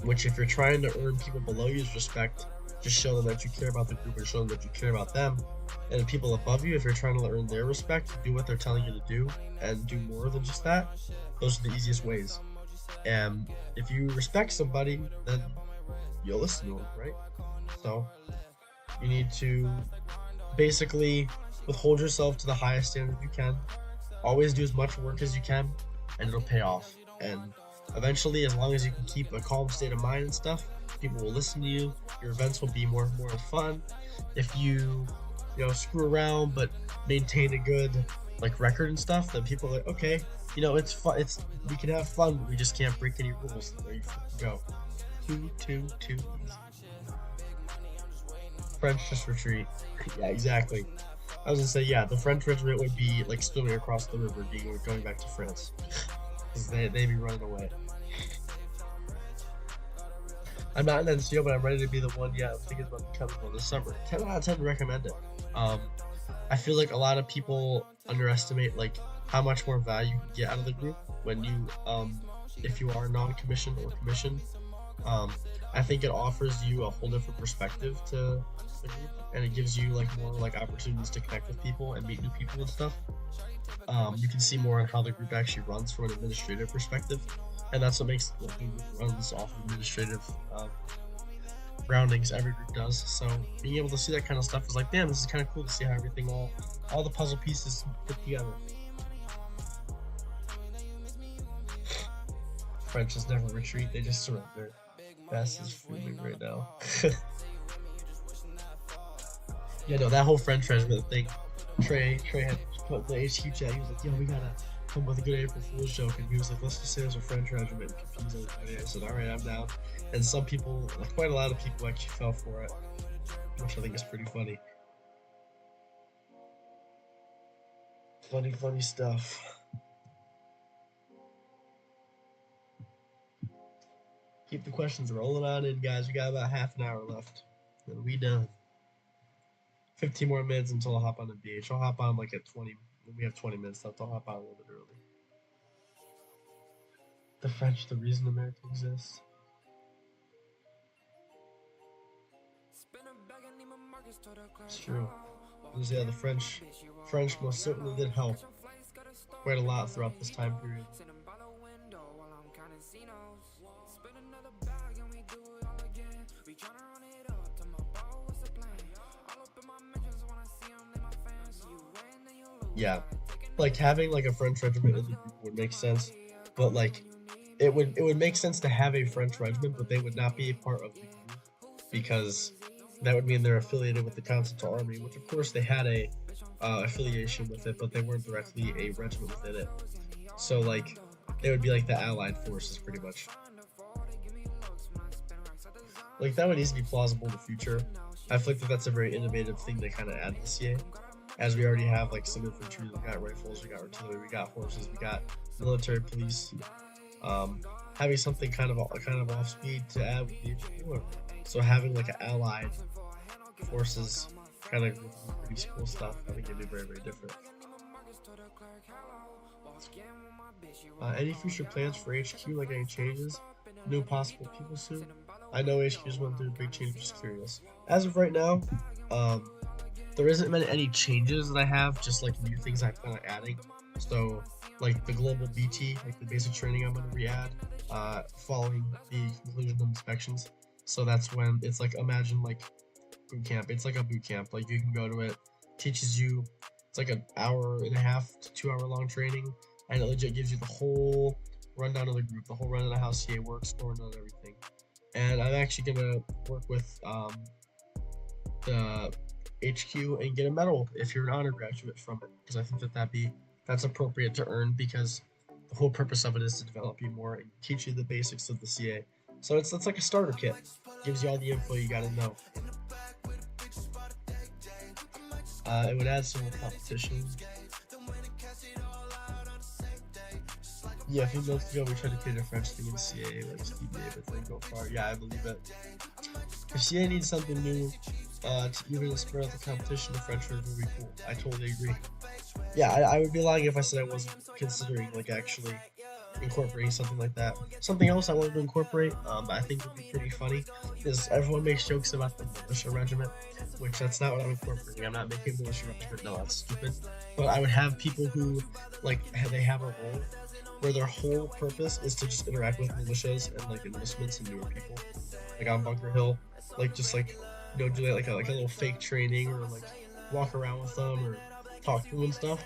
B: which if you're trying to earn people below you's respect, just show them that you care about the group and show them that you care about them. And people above you, if you're trying to earn their respect, do what they're telling you to do and do more than just that. Those are the easiest ways. And if you respect somebody, then you'll listen to them, right? So you need to basically withhold yourself to the highest standard you can. Always do as much work as you can, and it'll pay off. And eventually, as long as you can keep a calm state of mind and stuff, people will listen to you. Your events will be more fun. If you screw around but maintain a good like record and stuff, then people are like, okay, it's fun. We can have fun, but we just can't break any rules. There you go. Too easy. French just retreat. Yeah, exactly. I was gonna say, yeah, the French regiment would be like swimming across the river, going back to France, because they'd be running away. I'm not an NCO, but I'm ready to be the one. Yeah, I'm thinking about becoming one this summer. 10 out of 10 recommend it. I feel like a lot of people underestimate like how much more value you can get out of the group when you, if you are non-commissioned or commissioned. I think it offers you a whole different perspective to the group, and it gives you like more like opportunities to connect with people and meet new people and stuff. You can see more on how the group actually runs from an administrative perspective, and that's what makes the group runs off of administrative roundings. Every group does. So being able to see that kind of stuff is like, damn, this is kind of cool to see how everything all the puzzle pieces fit together. French just never retreat; they just surrender. Bass is fuming right now. Yeah, no, that whole French regiment thing. Trey had put the HQ chat. He was like, "Yo, we gotta come up with a good April Fool's joke," and he was like, "Let's just say there's a French regiment and confuse everybody." I said, "All right, I'm down." And some people, like quite a lot of people, actually fell for it, which I think is pretty funny. Funny stuff. Keep the questions rolling on in, guys. We got about half an hour left. Then we done. 15 more minutes until I'll hop on the BH. I'll hop on like at 20. When we have 20 minutes left, I'll hop on a little bit early. The French, the reason America exists. It's true. Yeah, the French most certainly did help quite a lot throughout this time period. Yeah, like having like a French regiment in the group would make sense, but like it would make sense to have a French regiment, but they would not be a part of the group because that would mean they're affiliated with the Continental Army, which of course they had a affiliation with it, but they weren't directly a regiment within it. So like they would be like the Allied forces pretty much. Like that would easily be plausible in the future. I feel like that's a very innovative thing to kind of add to the CA, as we already have like some infantry, we got rifles, we got artillery, we got horses, we got military police. Having something kind of off speed to add would be cool. So having like an allied forces kind of pretty cool stuff. I think it'd be very, very different. Any future plans for HQ? Like any changes? No possible people soon? I know HQ's went through a big change. Just curious. As of right now, there isn't any changes that I have. Just like new things I plan on adding. So like the global BT, like the basic training, I'm gonna re-add following the conclusion of inspections. So that's when it's like, imagine like boot camp. It's like a boot camp. Like you can go to it, teaches you. It's like an 1.5 to 2 hour long training, and it legit gives you the whole rundown of the group, the whole rundown of how CA works, scoring on everything. And I'm actually gonna work with the HQ and get a medal if you're an honor graduate from it, because I think that's appropriate to earn, because the whole purpose of it is to develop you more and teach you the basics of the CA. So it's like a starter kit. Gives you all the info you gotta know. It would add some more competition. Yeah, a few months ago we tried to create a French thing in CA, like DBA, but didn't go far. Yeah, I believe it. If CA needs something new to even spread out the competition, the French would be cool. I totally agree. Yeah, I would be lying if I said I wasn't considering like actually incorporating something like that. Something else I wanted to incorporate, I think would be pretty funny, is everyone makes jokes about the militia regiment, which that's not what I'm incorporating. I'm not making a militia regiment. No, that's stupid. But I would have people who like they have a role where their whole purpose is to just interact with militias and like enlistments and newer people, like on Bunker Hill, like just like do like a little fake training, or like walk around with them or talk to them and stuff,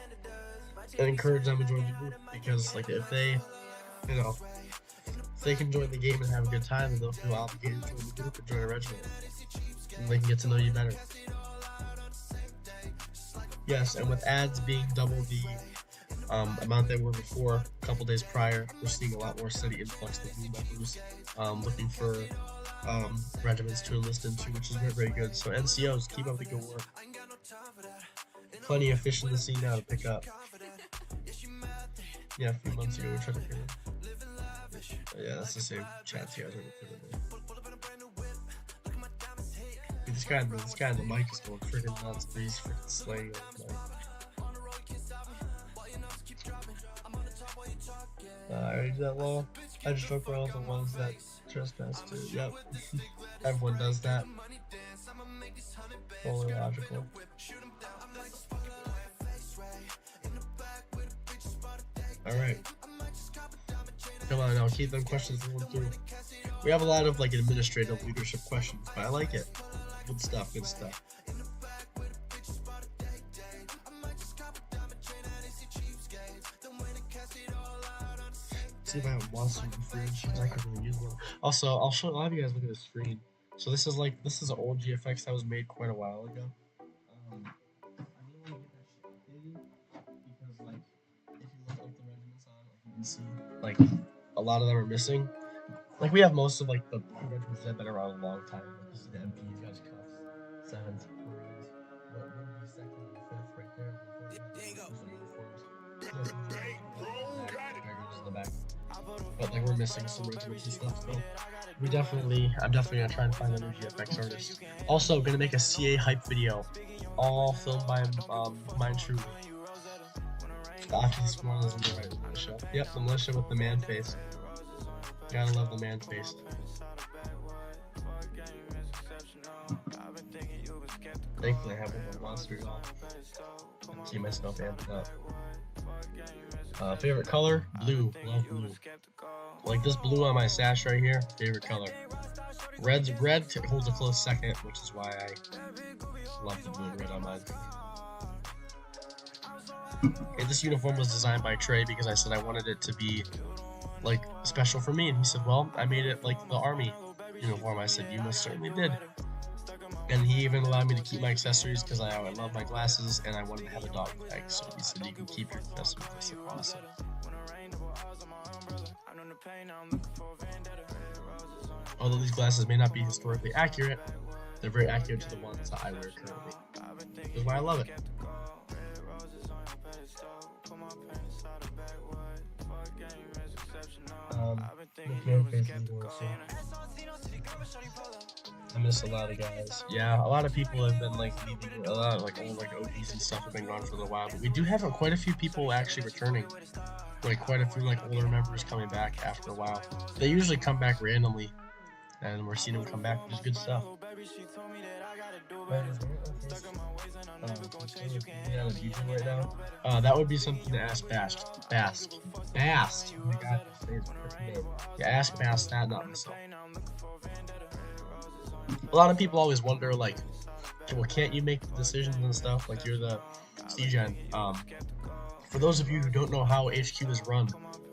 B: and encourage them to join the group, because like if they can join the game and have a good time, then they'll feel obligated to join the group and join a regiment, and they can get to know you better. Yes, and with ads being double the amount they were before, a couple days prior, we're seeing a lot more steady influx of new members looking for regiments to enlist into, which is very, very good. So NCOs, keep up the good work. Plenty of fish in the sea now to pick up. Yeah, a few months ago we tried to get it. Yeah, that's the same chat you guys are Dude, this guy in the mic is going freaking nuts. He's freaking slaying on the mic. I already did that law. I just joke around with the ones that trespass too. Yep. Everyone does that. Totally logical. Alright. Come on now, keep them questions going through. We have a lot of like administrative leadership questions, but I like it. Good stuff, good stuff. See if I have monster in the fridge. I could really use one. Also, I'll have you guys look at the screen. So this is an old GFX that was made quite a while ago. I really want to get that shit updated, because like if you look up the regiments on, like you can see like a lot of them are missing. Like we have most of like the regiments that have been around a long time. Like this is the MPs, guys, cuffs, 7th, Marines, the 2nd and 5th right there. There you go. In the back. But like we're missing some regiments and stuff, so I'm definitely gonna try and find a new GFX artist. Also, gonna make a CA hype video, all filmed by mine truly. After this one is the militia. Yep, the militia with the man face. Gotta love the man face. Thankfully, I have one monster off. Keep myself amped up. Favorite color? Blue. Love blue. Like this blue on my sash right here. Favorite color. Red holds a close second, which is why I love the blue and red on mine. And this uniform was designed by Trey because I said I wanted it to be like special for me, and he said, well, I made it like the army uniform. I said, you most certainly did. And he even allowed me to keep my accessories because I love my glasses and I wanted to have a dog tag. So he said, you can keep your accessories. I said, awesome. Although these glasses may not be historically accurate, they're very accurate to the ones that I wear currently. Which is why I love it. I miss a lot of guys. Yeah, a lot of people have been like leaving. A lot of like old like OGs and stuff have been gone for a while, but we do have quite a few people actually returning. Like quite a few like older members coming back after a while. They usually come back randomly, and we're seeing them come back, which is good stuff. Right now. That would be something to ask Bast. Oh my God, yeah, ask Bast that, not myself. A lot of people always wonder, like, well, can't you make the decisions and stuff? Like, you're the C-Gen. For those of you who don't know how HQ is run,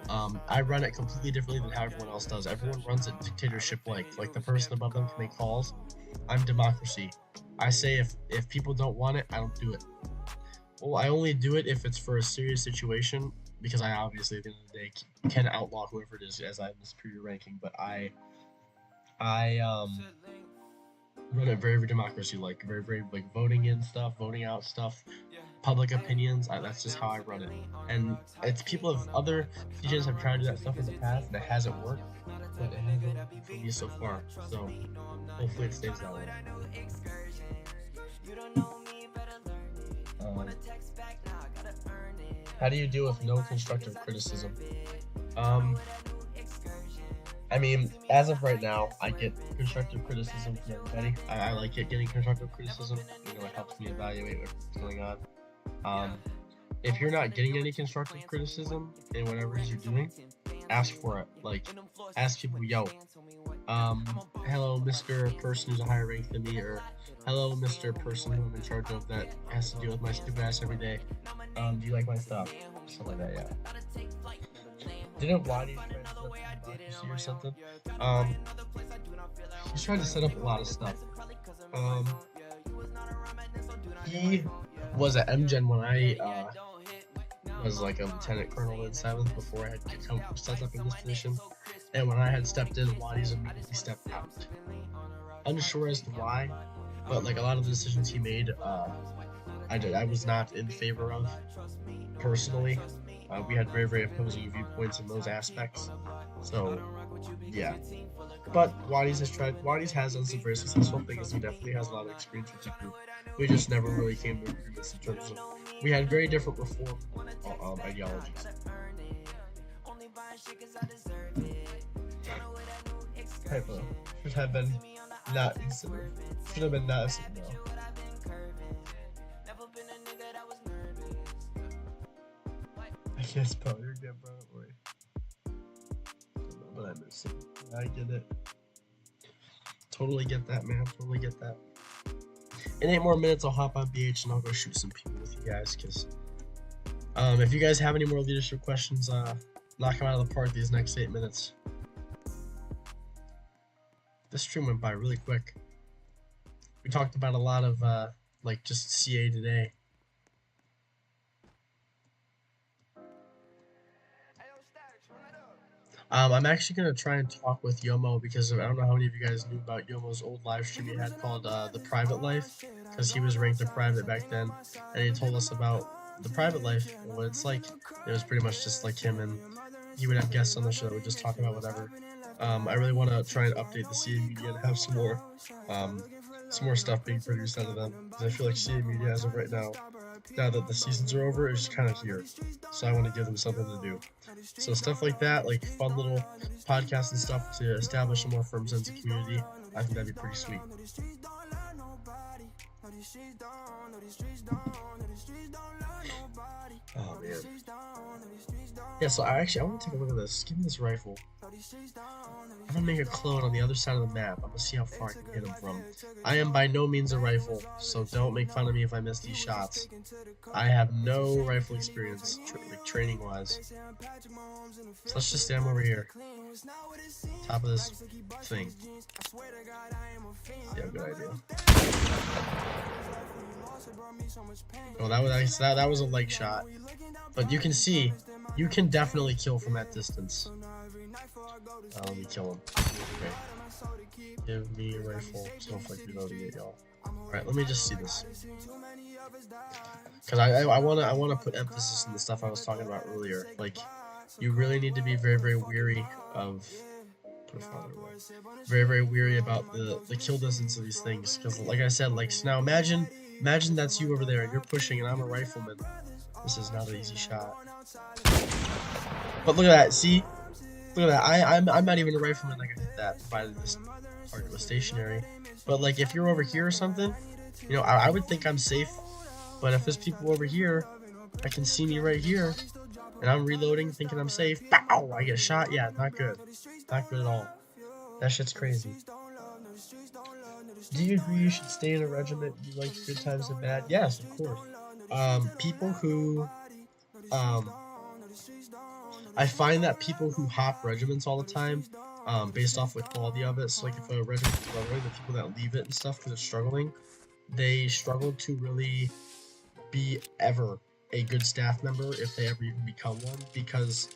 B: I run it completely differently than how everyone else does. Everyone runs it dictatorship-like. Like, the person above them can make calls. I'm democracy. I say if people don't want it, I don't do it. Well, I only do it if it's for a serious situation, because I obviously, at the end of the day, can outlaw whoever it is as I'm the superior ranking, but I run it very, very democracy-like, very, very, like, voting in stuff, voting out stuff, public opinions. That's just how I run it. And it's people of other CJs have tried to do that stuff in the past, and it hasn't worked, but it hasn't worked for me so far. So hopefully it stays that way. How do you deal with no constructive criticism? I mean, as of right now, I get constructive criticism from everybody. I like getting constructive criticism. You know, it helps me evaluate what's going on. If you're not getting any constructive criticism in whatever it is you're doing, ask for it. Like, ask people, yo, hello, Mr. Person who's a higher rank than me, or hello, Mr. Person who I'm in charge of that has to deal with my stupid ass every day. Do you like my stuff? Something like that, yeah. Didn't Wadi try to set up democracy or something? He's trying to set up a lot of stuff. He was at MGen when I was like a lieutenant colonel in 7th before I had become set up in this position. And when I had stepped in, Wadi's immediately stepped out. Unsure as to why, but like a lot of the decisions he made, I was not in favor of personally. We had very, very opposing viewpoints in those aspects. So, yeah. But Wadi's has done some very successful things. He definitely has a lot of experience with the group. We just never really came to agreements in terms of. We had very different reform ideologies. Typo. Should have been not incident. Should have been not incident, no. I can't spell your damn bro, but I miss it. I get it. Totally get that, man. Totally get that. In 8 more minutes, I'll hop on BH and I'll go shoot some people with you guys. Cause if you guys have any more leadership questions, knock them out of the park these next 8 minutes. This stream went by really quick. We talked about a lot of like just CA today. I'm actually going to try and talk with Yomo because I don't know how many of you guys knew about Yomo's old live stream he had called The Private Life, because he was ranked a private back then, and he told us about the private life and what it's like. It was pretty much just like him, and he would have guests on the show that would just talk about whatever. I really want to try and update the CA media and have some more stuff being produced out of them, because I feel like CA media as of right now that the seasons are over, is just kind of here. So I want to give them something to do. So stuff like that, like fun little podcasts and stuff to establish a more firm sense of community, I think that'd be pretty sweet. Oh man. Yeah, so I want to take a look at this. Give me this rifle. I'm gonna make a clone on the other side of the map. I'm gonna see how far I can hit him from. I am by no means a rifle, so don't make fun of me if I miss these shots. I have no rifle experience, training-wise. So let's just stand over here. Top of this thing. Yeah, good idea. Oh, that was a leg shot. But you can see, you can definitely kill from that distance. Let me kill him. Okay. Give me a rifle. Still like reloading it, y'all. Alright, let me just see this. Because I wanna put emphasis on the stuff I was talking about earlier. Like, you really need to be very, very weary of very weary about the kill distance of these things. Because like I said, like, so now imagine that's you over there and you're pushing and I'm a rifleman. This is not an easy shot. But look at that, see? Look at that. I'm not even a rifleman. I can hit that, provided this target was stationary. But like, if you're over here or something, you know, I would think I'm safe. But if there's people over here, I can see me right here, and I'm reloading, thinking I'm safe. Bow! I get shot. Yeah, not good. Not good at all. That shit's crazy. Do you agree you should stay in a regiment? You like good times and bad? Yes, of course. People who, I find that people who hop regiments all the time, based off the quality of it, so like if a regiment is struggling, the people that leave it and stuff because it's struggling, they struggle to really be ever a good staff member if they ever even become one, because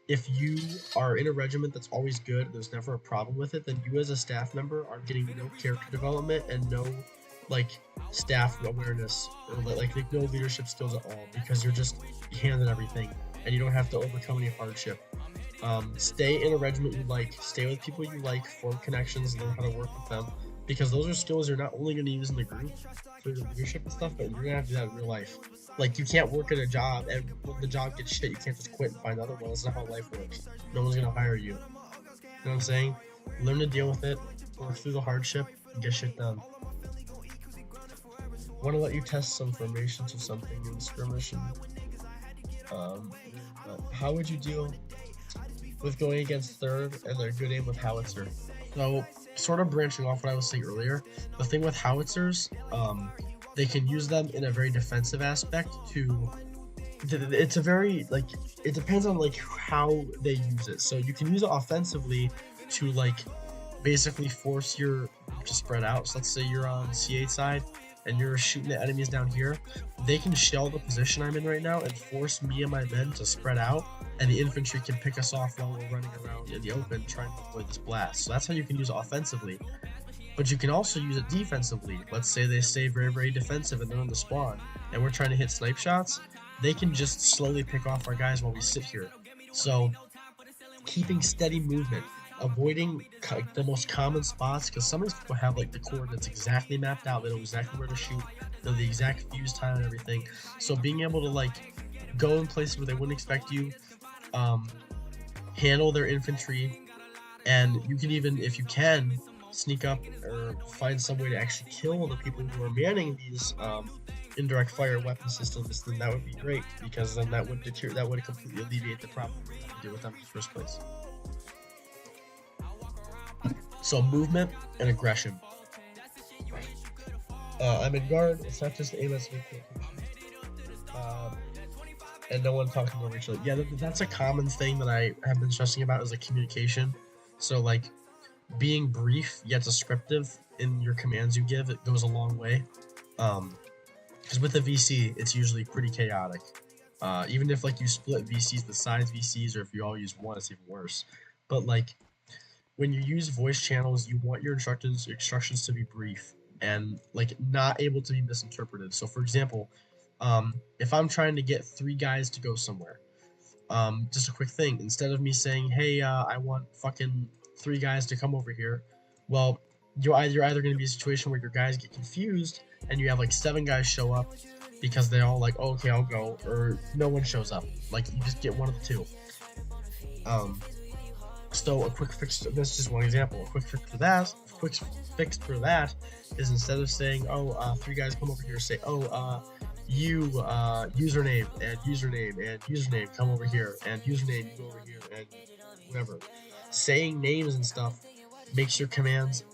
B: if you are in a regiment that's always good, there's never a problem with it, then you as a staff member are getting no character development and no like staff awareness or like no leadership skills at all, because you're just handed everything and you don't have to overcome any hardship. Stay in a regiment you like, stay with people you like, form connections, learn how to work with them, because those are skills you're not only going to use in the group for your leadership and stuff, but you're going to have to do that in real life. Like, you can't work at a job, and when the job gets shit, you can't just quit and find another one. That's not how life works. No one's going to hire you. You know what I'm saying? Learn to deal with it, work through the hardship, and get shit done. Want to let you test some formations or something in skirmish. How would you deal with going against third and their good aim with howitzer? So, sort of branching off what I was saying earlier, the thing with howitzers, they can use them in a very defensive aspect to, it's a very, like, it depends on, like, how they use it. So you can use it offensively to, like, basically force your to spread out. So let's say you're on C8 side and you're shooting at enemies down here, they can shell the position I'm in right now and force me and my men to spread out, and the infantry can pick us off while we're running around in the open trying to avoid this blast. So that's how you can use it offensively. But you can also use it defensively. Let's say they stay very, very defensive and they're in the spawn, and we're trying to hit snipe shots. They can just slowly pick off our guys while we sit here. So keeping steady movement, avoiding the most common spots, because some of these people have like the coordinates exactly mapped out. They know exactly where to shoot, they know the exact fuse time and everything. So being able to like go in places where they wouldn't expect you, handle their infantry, and you can even, if you can, sneak up or find some way to actually kill the people who are manning these indirect fire weapon systems, then that would be great, because then that would completely alleviate the problem to deal with them in the first place. So movement and aggression. I'm in guard. It's not just aim at and no one talking over each other. Yeah, that's a common thing that I have been stressing about, is like communication. So like being brief yet descriptive in your commands you give, it goes a long way. Because with a VC, it's usually pretty chaotic. Even if like you split VCs with sides VCs, or if you all use one, it's even worse. But like when you use voice channels, you want your instructions to be brief and like not able to be misinterpreted. So for example, if I'm trying to get 3 guys to go somewhere, just a quick thing, instead of me saying, hey, I want fucking 3 guys to come over here, well, you're either going to be a situation where your guys get confused and you have like 7 guys show up because they're all like, oh, okay, I'll go, or no one shows up. Like, you just get one of the two. So a quick fix, this is just one example, a quick fix for that is, instead of saying, oh, 3 guys come over here, say, oh, you, username and username and username come over here, and username you go over here, and whatever. saying names and stuff makes your commands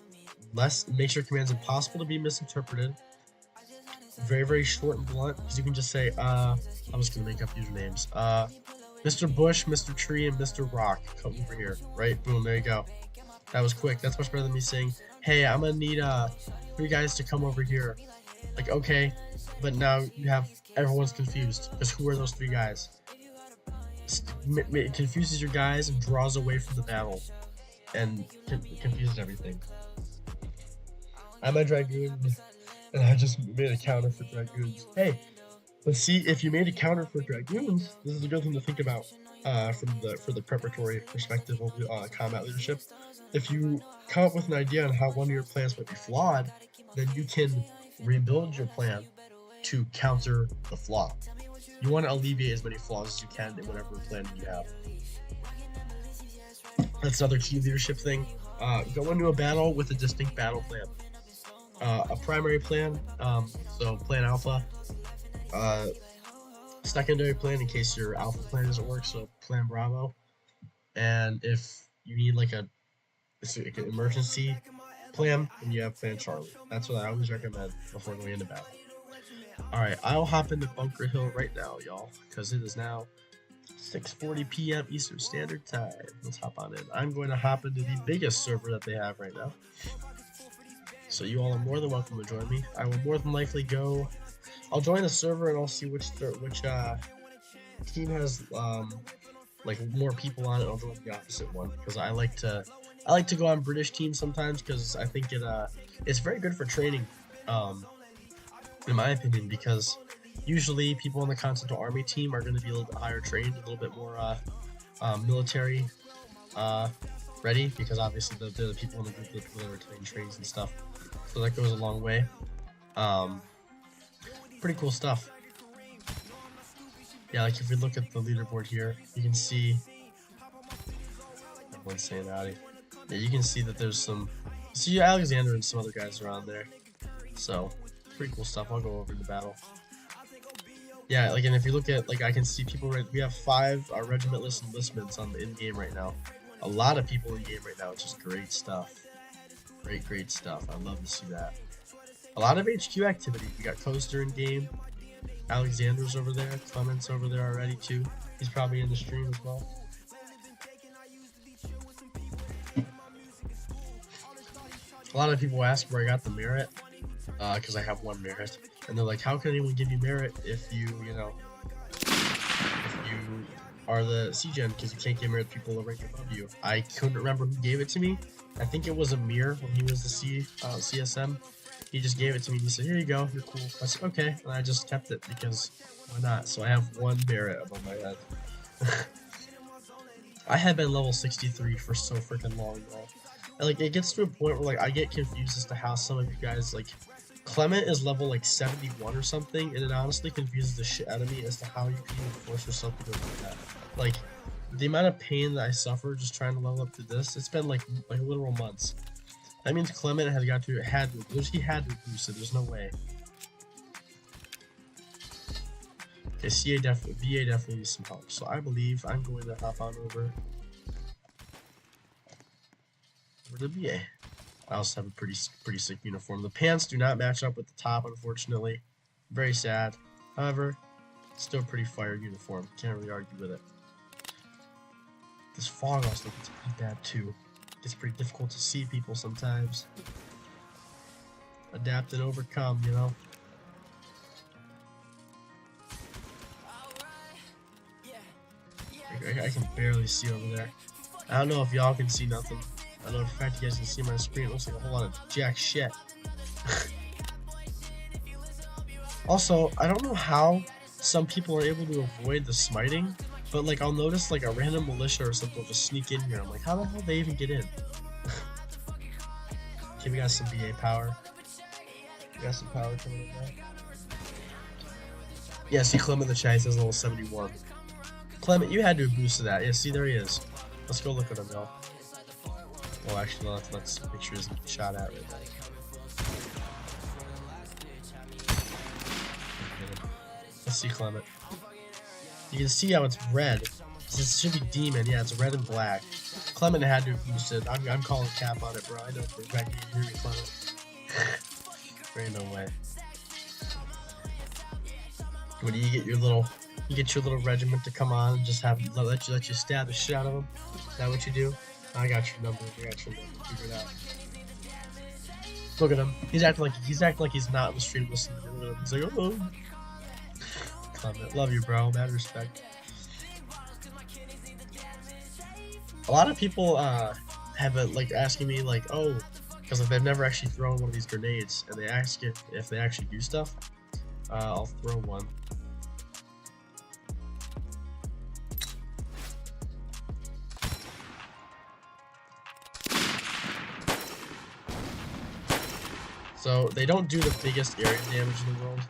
B: impossible to be misinterpreted. Very, very short and blunt, because you can just say, I'm just gonna make up usernames. Mr. Bush, Mr. Tree, and Mr. Rock, come over here, right? Boom, there you go. That was quick. That's much better than me saying, hey, I'm gonna need 3 guys to come over here. Like, okay, but now you have everyone's confused, because who are those 3 guys? It confuses your guys and draws away from the battle, and confuses everything. I'm a Dragoon, and I just made a counter for Dragoons. Hey, let's see, if you made a counter for Dragoons, this is a good thing to think about for the preparatory perspective of combat leadership. If you come up with an idea on how one of your plans might be flawed, then you can rebuild your plan to counter the flaw. You want to alleviate as many flaws as you can in whatever plan you have. That's another key leadership thing. Go into a battle with a distinct battle plan. A primary plan, so plan alpha. Secondary plan in case your alpha plan doesn't work, so plan bravo. And if you need like an emergency plan, then you have plan Charlie. That's what I always recommend before going into battle. Alright, I'll hop into Bunker Hill right now, y'all, because it is now 6:40 p.m. Eastern Standard Time. Let's hop on in. I'm going to hop into the biggest server that they have right now. So you all are more than welcome to join me. I will more than likely go. I'll join the server and I'll see which team has like more people on it. I'll join the opposite one because I like to go on British teams sometimes because I think it's very good for training. In my opinion, because usually people on the Continental Army team are going to be a little bit higher trained, a little bit more military ready, because obviously they're the people in the group that are taking trains and stuff. So that goes a long way. Pretty cool stuff. Yeah, like if we look at the leaderboard here, you can see everyone's saying howdy. Yeah, you can see that there's some. See Alexander and some other guys around there. So pretty cool stuff. I'll go over the battle. Yeah, like, and if you look at, like, I can see people we have 5 regimentless enlistments on the in-game right now. A lot of people in game right now, which is great stuff. Great stuff. I love to see that. A lot of HQ activity. We got Coaster in game. Alexander's over there. Clement's over there already too. He's probably in the stream as well. A lot of people ask where I got the merit, because I have 1 merit, and they're like, "How can anyone give you merit if you are the C-Gen, because you can't get merit to people a rank above you?" I couldn't remember who gave it to me. I think it was Amir when he was the CSM. He just gave it to me. He said, "Here you go, you're cool." I said, "Okay," and I just kept it because why not? So I have 1 merit above my head. I have been level 63 for so freaking long though. And, like, it gets to a point where, like, I get confused as to how some of you guys, like, Clement is level like 71 or something, and it honestly confuses the shit out of me as to how you can even force yourself to go like that. Like, the amount of pain that I suffer just trying to level up to this, it's been like literal months. That means Clement he had to boost it. There's no way. Okay, VA definitely needs some help, so I believe I'm going to hop on over to VA. I also have a pretty sick uniform. The pants do not match up with the top, unfortunately. Very sad. However, still a pretty fire uniform. Can't really argue with it. This fog also gets pretty bad too. It's pretty difficult to see people sometimes. Adapt and overcome, you know? I can barely see over there. I don't know if y'all can see nothing. I know for a fact you guys can see my screen. It looks like a whole lot of jack shit. Also, I don't know how some people are able to avoid the smiting, but like I'll notice like a random militia or something will just sneak in here. I'm like, how the hell did they even get in? Okay, we got some BA power. We got some power coming in there. Yeah, see Clement in the chat says level 71. Clement, you had to have boosted that. Yeah, see, there he is. Let's go look at him, y'all. Well, actually, let's make sure he's getting shot at right now. Let's see Clement. You can see how it's red. This should be Demon. Yeah, it's red and black. Clement had to have used it. I'm calling cap on it, bro. I know for a fact you hear me, Clement. There ain't no way. What do you get your little regiment to come on and just let you stab the shit out of them? Is that what you do? I got your number. Figure it out. Look at him. He's acting like he's not in the stream listening. Look at him. He's like, oh. Clement, love you, bro. Mad respect. A lot of people have like asking me like, oh, because if they've never actually thrown one of these grenades, and they ask if they actually do stuff. I'll throw one. So they don't do the biggest area damage in the world,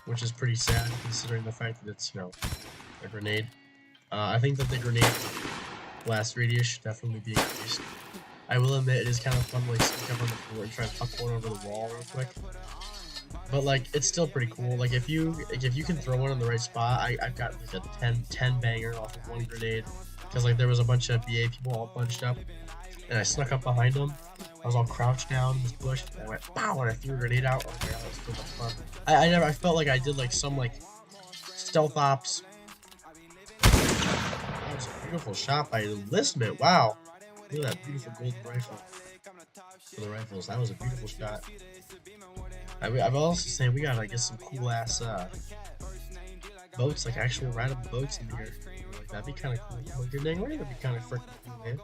B: which is pretty sad considering the fact that it's, you know, a grenade. I think that the grenade blast radius should definitely be increased. I will admit it is kind of fun to like sneak up on the floor and try and tuck one over the wall real quick. But like it's still pretty cool. Like if you can throw one in the right spot, I've got like a 10 banger off of one grenade. Because like there was a bunch of BA people all bunched up, and I snuck up behind them. I was all crouched down in this bush, and I went pow, and I threw a grenade out. Oh my god, that was so much fun. I felt like I did like some like stealth ops. That was a beautiful shot by Enlistment. Wow, look at that beautiful golden rifle for the rifles. That was a beautiful shot. I'm also saying we gotta get some cool ass boats, like actual random boats in here. Like that'd be kind of cool. Like your name, that'd be kind of freaking cool, man.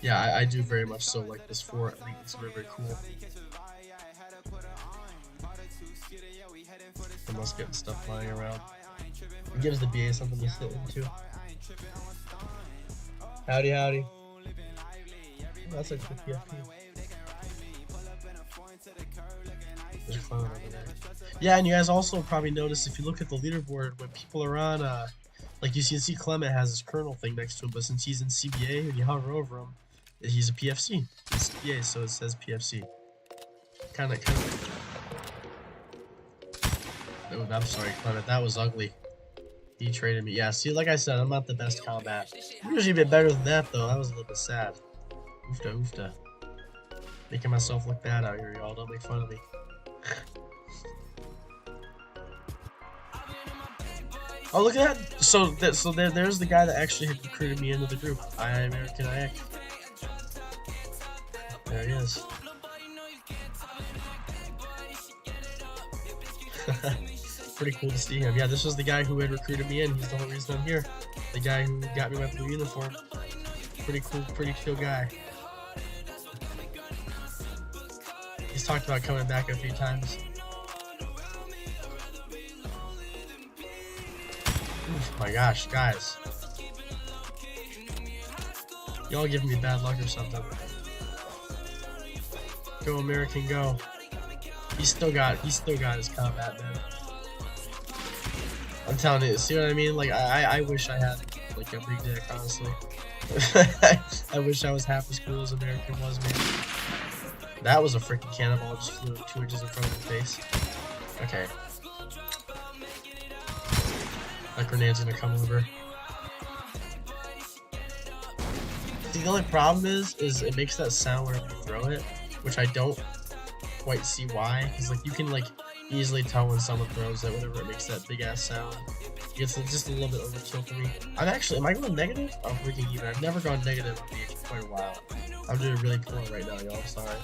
B: Yeah, I do very much so like this fort. I think it's very, very cool. I'm just getting stuff flying around. It gives the BA something to sit into. Howdy, howdy. Oh, that's like 50 FP. There's a clown over there. Yeah, and you guys also probably noticed if you look at the leaderboard when people are on, like you can see Clement has his kernel thing next to him, but since he's in CBA, when you hover over him, he's a PFC. It's CBA, so it says PFC. Kinda. Oh, I'm sorry, Clement. That was ugly. He traded me. Yeah, see, like I said, I'm not the best combat. I'm usually a bit better than that, though. That was a little bit sad. Oofta. Making myself look bad out here, y'all. Don't make fun of me. Oh, look at that! So there's the guy that actually had recruited me into the group. American IX. There he is. Pretty cool to see him. Yeah, this was the guy who had recruited me in. He's the whole reason I'm here. The guy who got me my blue uniform. Pretty cool, pretty chill guy. He's talked about coming back a few times. Oh my gosh, guys. Y'all giving me bad luck or something. Go American, go. He's still got his combat, man. I'm telling you, see what I mean? Like I wish I had like a big dick, honestly. I wish I was half as cool as American was, man. That was a freaking cannonball, just flew 2 inches in front of the face. Okay. That grenade's gonna come over. See, the only problem is it makes that sound whenever you throw it, which I don't quite see why. Because like you can like easily tell when someone throws it whenever it makes that big ass sound. It's just a little bit overkill for me. Am I going negative? I'm freaking even. I've never gone negative on BH for quite a while. I'm doing really cool right now, y'all. Sorry.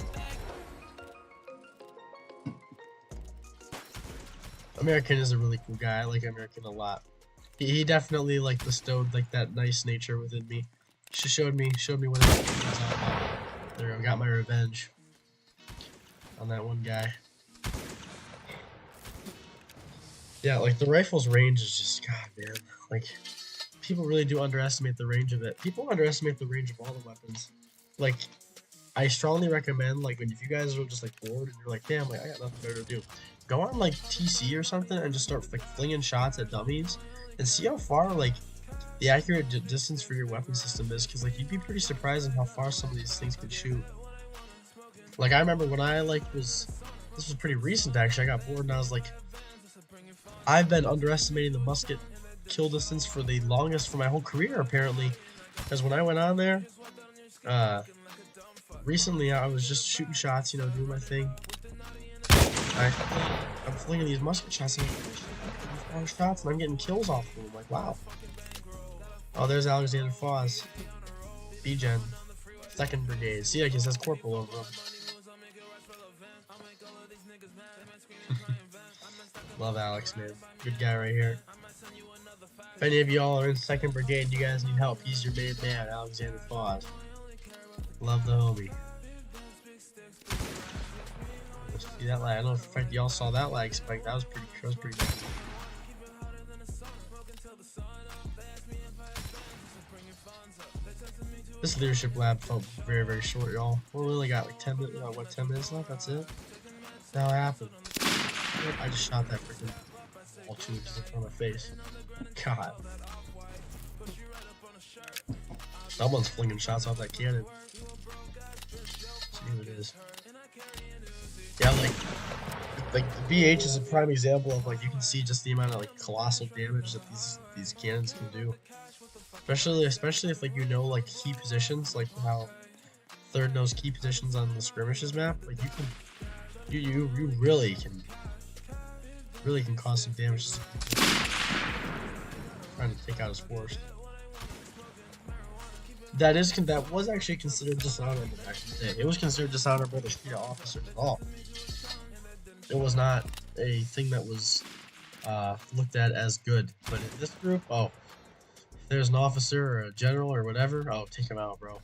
B: American is a really cool guy. I like American a lot. He definitely like bestowed like that nice nature within me. She showed me what it was all about. There, I got my revenge on that one guy. Yeah, like the rifle's range is just, god man, like people really do underestimate the range of it. People underestimate the range of all the weapons. Like, I strongly recommend, like, if you guys are just like bored and you're like, damn, like I got nothing better to do, go on like TC or something and just start like flinging shots at dummies and see how far like the accurate distance for your weapon system is, because like you'd be pretty surprised at how far some of these things could shoot. Like I remember when I like was this was pretty recent actually. I got bored and I was like, I've been underestimating the musket kill distance for the longest for my whole career apparently. Because when I went on there, recently I was just shooting shots, you know, doing my thing. I'm flinging these musket shots and shots, and I'm getting kills off them. I'm like, wow. Oh, there's Alexander Foz. B-Gen. 2nd Brigade. See, I guess that's Corporal over him. Love Alex, man. Good guy right here. If any of y'all are in 2nd Brigade, you guys need help, he's your main man, Alexander Foz. Love the homie. See that lag? I don't know if y'all saw that lag spike. That was pretty good. This leadership lab felt very, very short, y'all. We only got like 10 minutes. What, 10 minutes left? That's it. That happened. I just shot that freaking all 2 inches in front of my face. God. Someone's flinging shots off that cannon. Let's see who it is. Yeah, like BH is a prime example of like you can see just the amount of like colossal damage that these cannons can do. Especially if like you know like key positions, like how 3rd knows key positions on the skirmishes map. Like you really can cause some damage. Trying to take out his force. That was actually considered dishonorable back in the day. It was considered dishonorable to shoot at officers at all. It was not a thing that was looked at as good. But in this group, oh, if there's an officer or a general or whatever, oh, take him out, bro.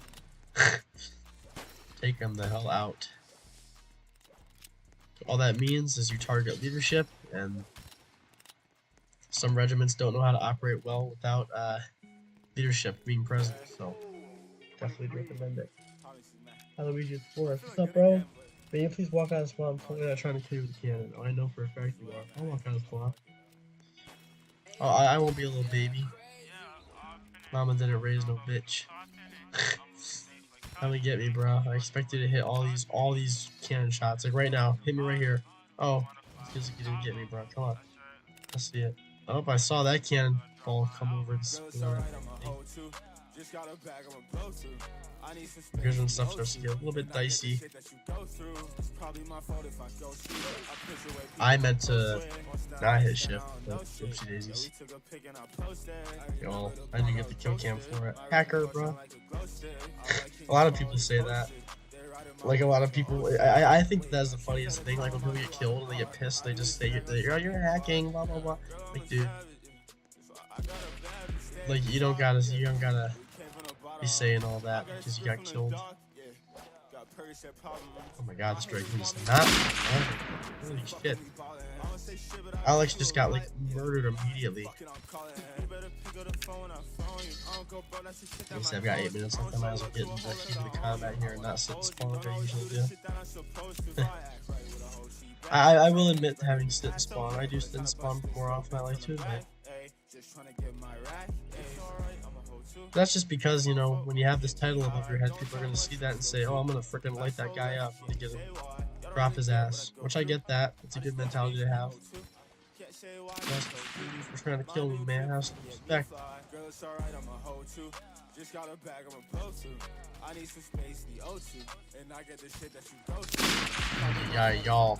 B: Take him the hell out. All that means is you target leadership, and some regiments don't know how to operate well without leadership being present, so definitely recommend it. Luigi Forest, what's up, bro? May you please walk out of spawn? I'm totally not trying to kill you with a cannon. Oh, I know for a fact you are. I'll walk out of spawn. Oh, I won't be a little baby. Mama didn't raise no bitch. Come and get me, bro. I expect you to hit all these cannon shots. Like right now, hit me right here. Oh, feels like you didn't get me, bro. Come on. Let's see it. I hope I saw that cannon ball come over and split. Here's when stuff starts to get a little bit dicey. I meant to not hit shift, but oopsie daisies. Yo, I didn't get the kill cam for it. Hacker, bro. A lot of people say that. Like a lot of people, I think that's the funniest thing. Like when people get killed and they get pissed, they just say, "Oh, you're hacking," blah blah blah. Like, dude, like you don't gotta be saying all that because you got killed. Oh my god, this Dragoon is not. Holy shit. Alex just got like murdered immediately. Like I said, I've got 8 minutes left. I might as well get into the heat of the combat here and not sit and spawn like I usually do. I will admit to having sit and spawn. I do sit and spawn more often, I like to admit. That's just because, you know, when you have this title above your head, people are going to see that and say, oh, I'm going to freaking light that guy up and get him, drop his ass. Which I get that. It's a good mentality to have. For trying to kill me, man. Have some respect. Just got a bag of a blow to. I need some space, the O2, and I get the shit that you go to. Yeah, y'all.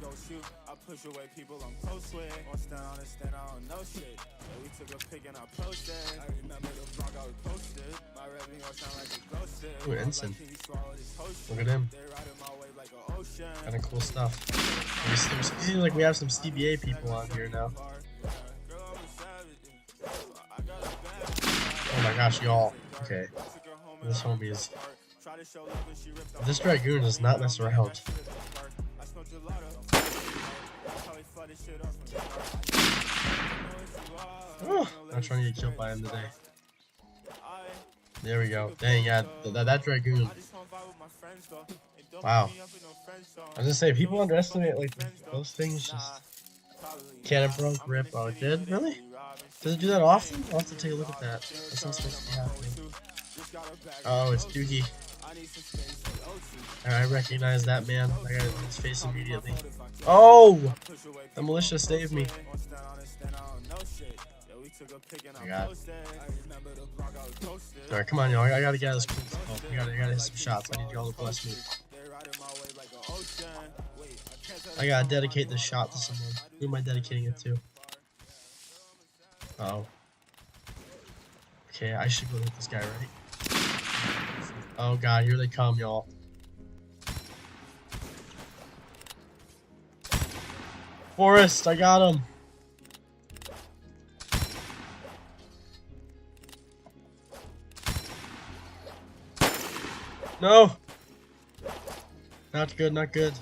B: I push away people I'm close with. On stand on and stand, I don't know shit. Yeah, we took a pic and I posted. I remember the vlog I was posted. My rapping all sound like a ghosted. Ooh, Ensign. Look at him. Kinda cool stuff. It seems like we have some CBA people on here now. Oh my gosh, y'all. Okay. This homie is... This Dragoon does not mess around. Oh, I'm trying to get killed by him today. There we go. Dang, yeah, that Dragoon. Wow. I was gonna say, people underestimate, like, those things just... Cannon broke, rip. Oh, it did? Really? Does it do that often? I'll have to take a look at that. That's not supposed to be happening. Oh, it's Doogie. I recognize that man. I got his face immediately. Oh! The militia saved me. I got it. Alright, come on, y'all. I gotta get this cool stuff. I gotta hit some shots. I need y'all to bless me. I gotta dedicate this shot to someone. Who am I dedicating it to? Uh oh. Okay, I should go hit this guy, right? Oh god, here they come, y'all. Forrest, I got him. No! Not good, not good.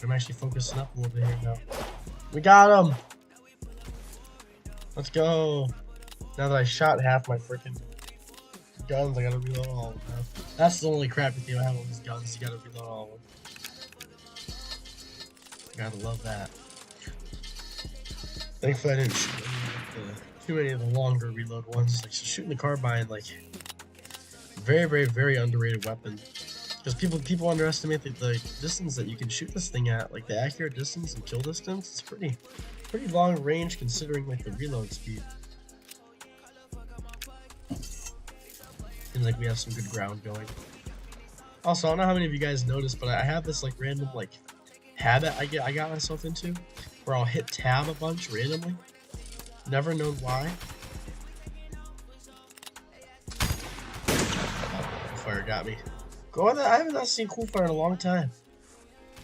B: I'm actually focusing up a little bit here now. We got him! Let's go! Now that I shot half my freaking guns, I gotta reload all of them now. That's the only crappy thing I have on these guns, you gotta reload all of them. Gotta love that. Thankfully I didn't shoot too many of the longer reload ones. Like shooting the carbine, like very underrated weapon. Because people underestimate the distance that you can shoot this thing at, like the accurate distance and kill distance. It's pretty long range considering like the reload speed. Seems like we have some good ground going. Also, I don't know how many of you guys noticed, but I have this like random like habit I got myself into, where I'll hit tab a bunch randomly. Never known why. Oh, fire got me. Go on that. I haven't not seen Cool Fire in a long time.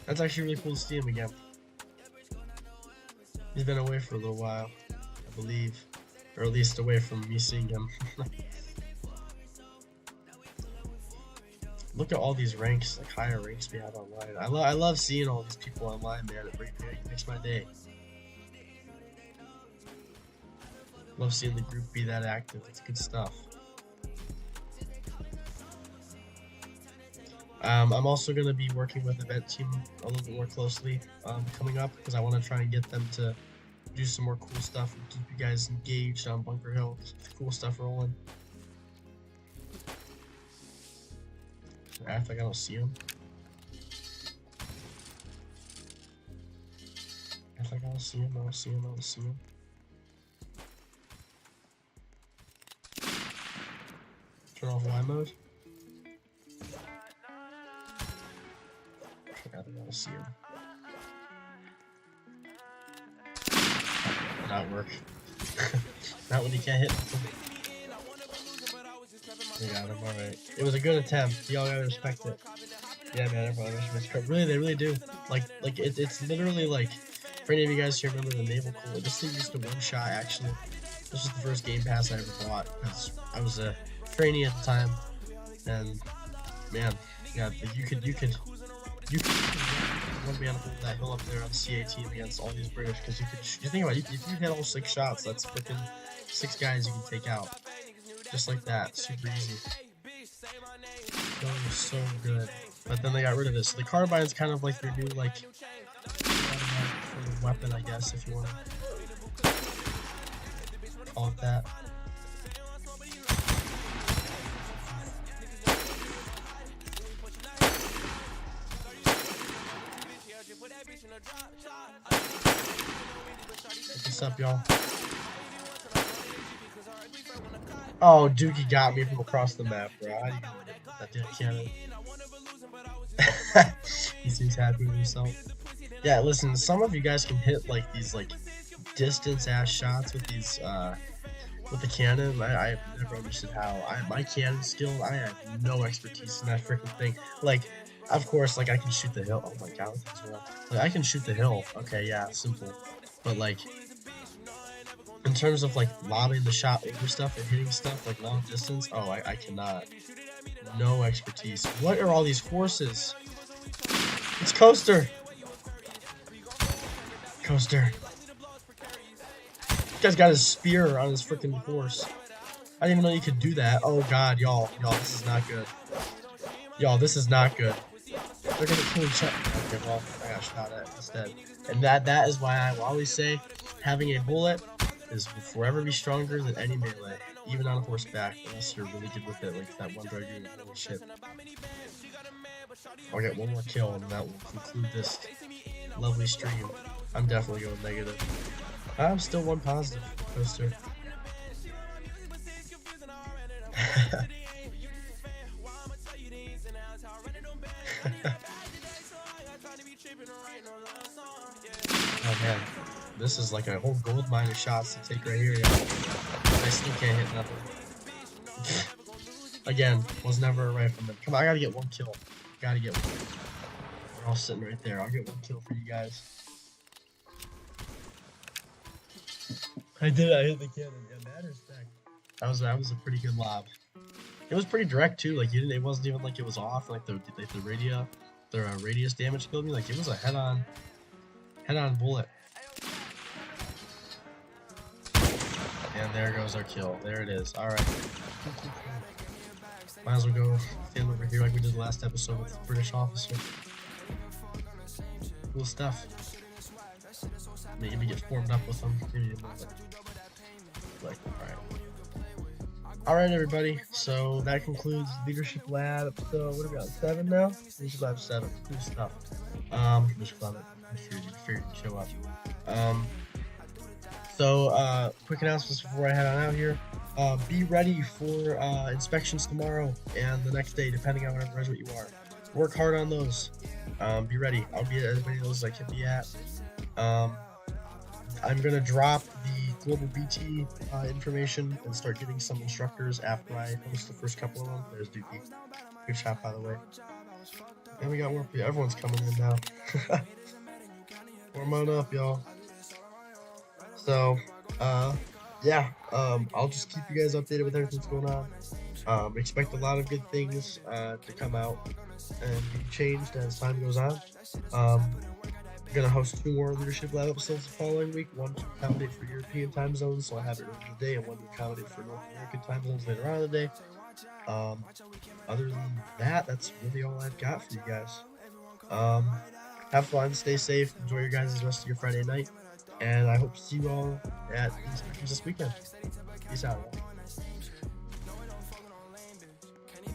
B: That's actually really cool to see him again. He's been away for a little while, I believe. Or at least away from me seeing him. Look at all these ranks, like higher ranks we have online. I love seeing all these people online, man. It makes my day. Love seeing the group be that active. It's good stuff. I'm also going to be working with the event team a little bit more closely coming up, because I want to try and get them to do some more cool stuff and keep you guys engaged on Bunker Hill. Cool stuff rolling. I act like I don't see him. Act like I don't see him. I don't see him. I don't see him. Turn off Y mode. I don't see him. Not work. Not when you can't hit him. We got him, alright. It was a good attempt. Y'all gotta respect it. Yeah, man, everybody respect. Really, they really do. Like it's literally like, for any of you guys who remember the Naval Cooler, this thing used to one shot actually. This was the first game pass I ever bought, because I was a trainee at the time, and man, yeah, you could one man hold that hill up there on the CA team against all these British, because you think about it, if you hit all 6 shots, that's freaking 6 guys you can take out. Just like that, super easy. Going so good. But then they got rid of it. So the carbine's kind of like their new like weapon, I guess, if you want to call it that. What's up, y'all? Oh, Dookie got me from across the map, bro. How do you know that damn cannon? He seems happy with himself. Yeah, listen, some of you guys can hit like these like distance ass shots with these with the cannon. I've never understood how. My cannon skill, I have no expertise in that freaking thing. Like, of course, like I can shoot the hill. Oh my god, like, I can shoot the hill. Okay, yeah, simple. But like, in terms of like lobbing the shot over stuff and hitting stuff like long distance, oh, I cannot. No expertise. What are all these horses? It's Coaster. Coaster. This guy's got his spear on his freaking horse. I didn't even know you could do that. Oh god, y'all, this is not good. Y'all, this is not good. They're gonna kill each other. Okay, well, I got shot at instead. And that is why I always say, having a bullet will forever be stronger than any melee, even on horseback, unless you're really good with it, like that one dragoon. Holy shit. I'll get one more kill, and that will conclude this lovely stream. I'm definitely going negative. I'm still one positive, poster. Oh man, this is like a whole gold mine of shots to take right here. Yeah. I still can't hit nothing. Again, was never a rifleman. Come on, I gotta get one kill. Gotta get one. We're all sitting right there. I'll get one kill for you guys. I did. I hit the cannon. Yeah, mad respect. That was a pretty good lob. It was pretty direct too. Like it wasn't even like it was off. Like the radius damage killed me. Like it was a head-on bullet. And there goes our kill. There it is. All right. Might as well go stand over here like we did last episode with the British officer. Cool stuff. Maybe get formed up with them. Maybe a little bit. Like, alright, everybody. So that concludes Leadership Lab. So what are we on? 7 now? Leadership Lab 7. Cool stuff. Just love it. I figured you'd show up. Quick announcements before I head on out here. Be ready for inspections tomorrow and the next day, depending on whatever resort you are. Work hard on those. Be ready. I'll be at as many of those as I can be at. I'm gonna drop the Global BT information and start getting some instructors after I host the first couple of them. There's Dookie. Good shot, by the way. And we got more people. Everyone's coming in now. Warm on up, y'all. So, yeah, I'll just keep you guys updated with everything that's going on. Expect a lot of good things to come out and be changed as time goes on. I'm gonna host 2 more Leadership Lab episodes the following week. One to accommodate for European time zones, so I have it early in the day, and one to accommodate for North American time zones later on in the day. Other than that, that's really all I've got for you guys. Have fun, stay safe, enjoy your guys' rest of your Friday night, and I hope to see you all at these pictures this weekend. Peace out.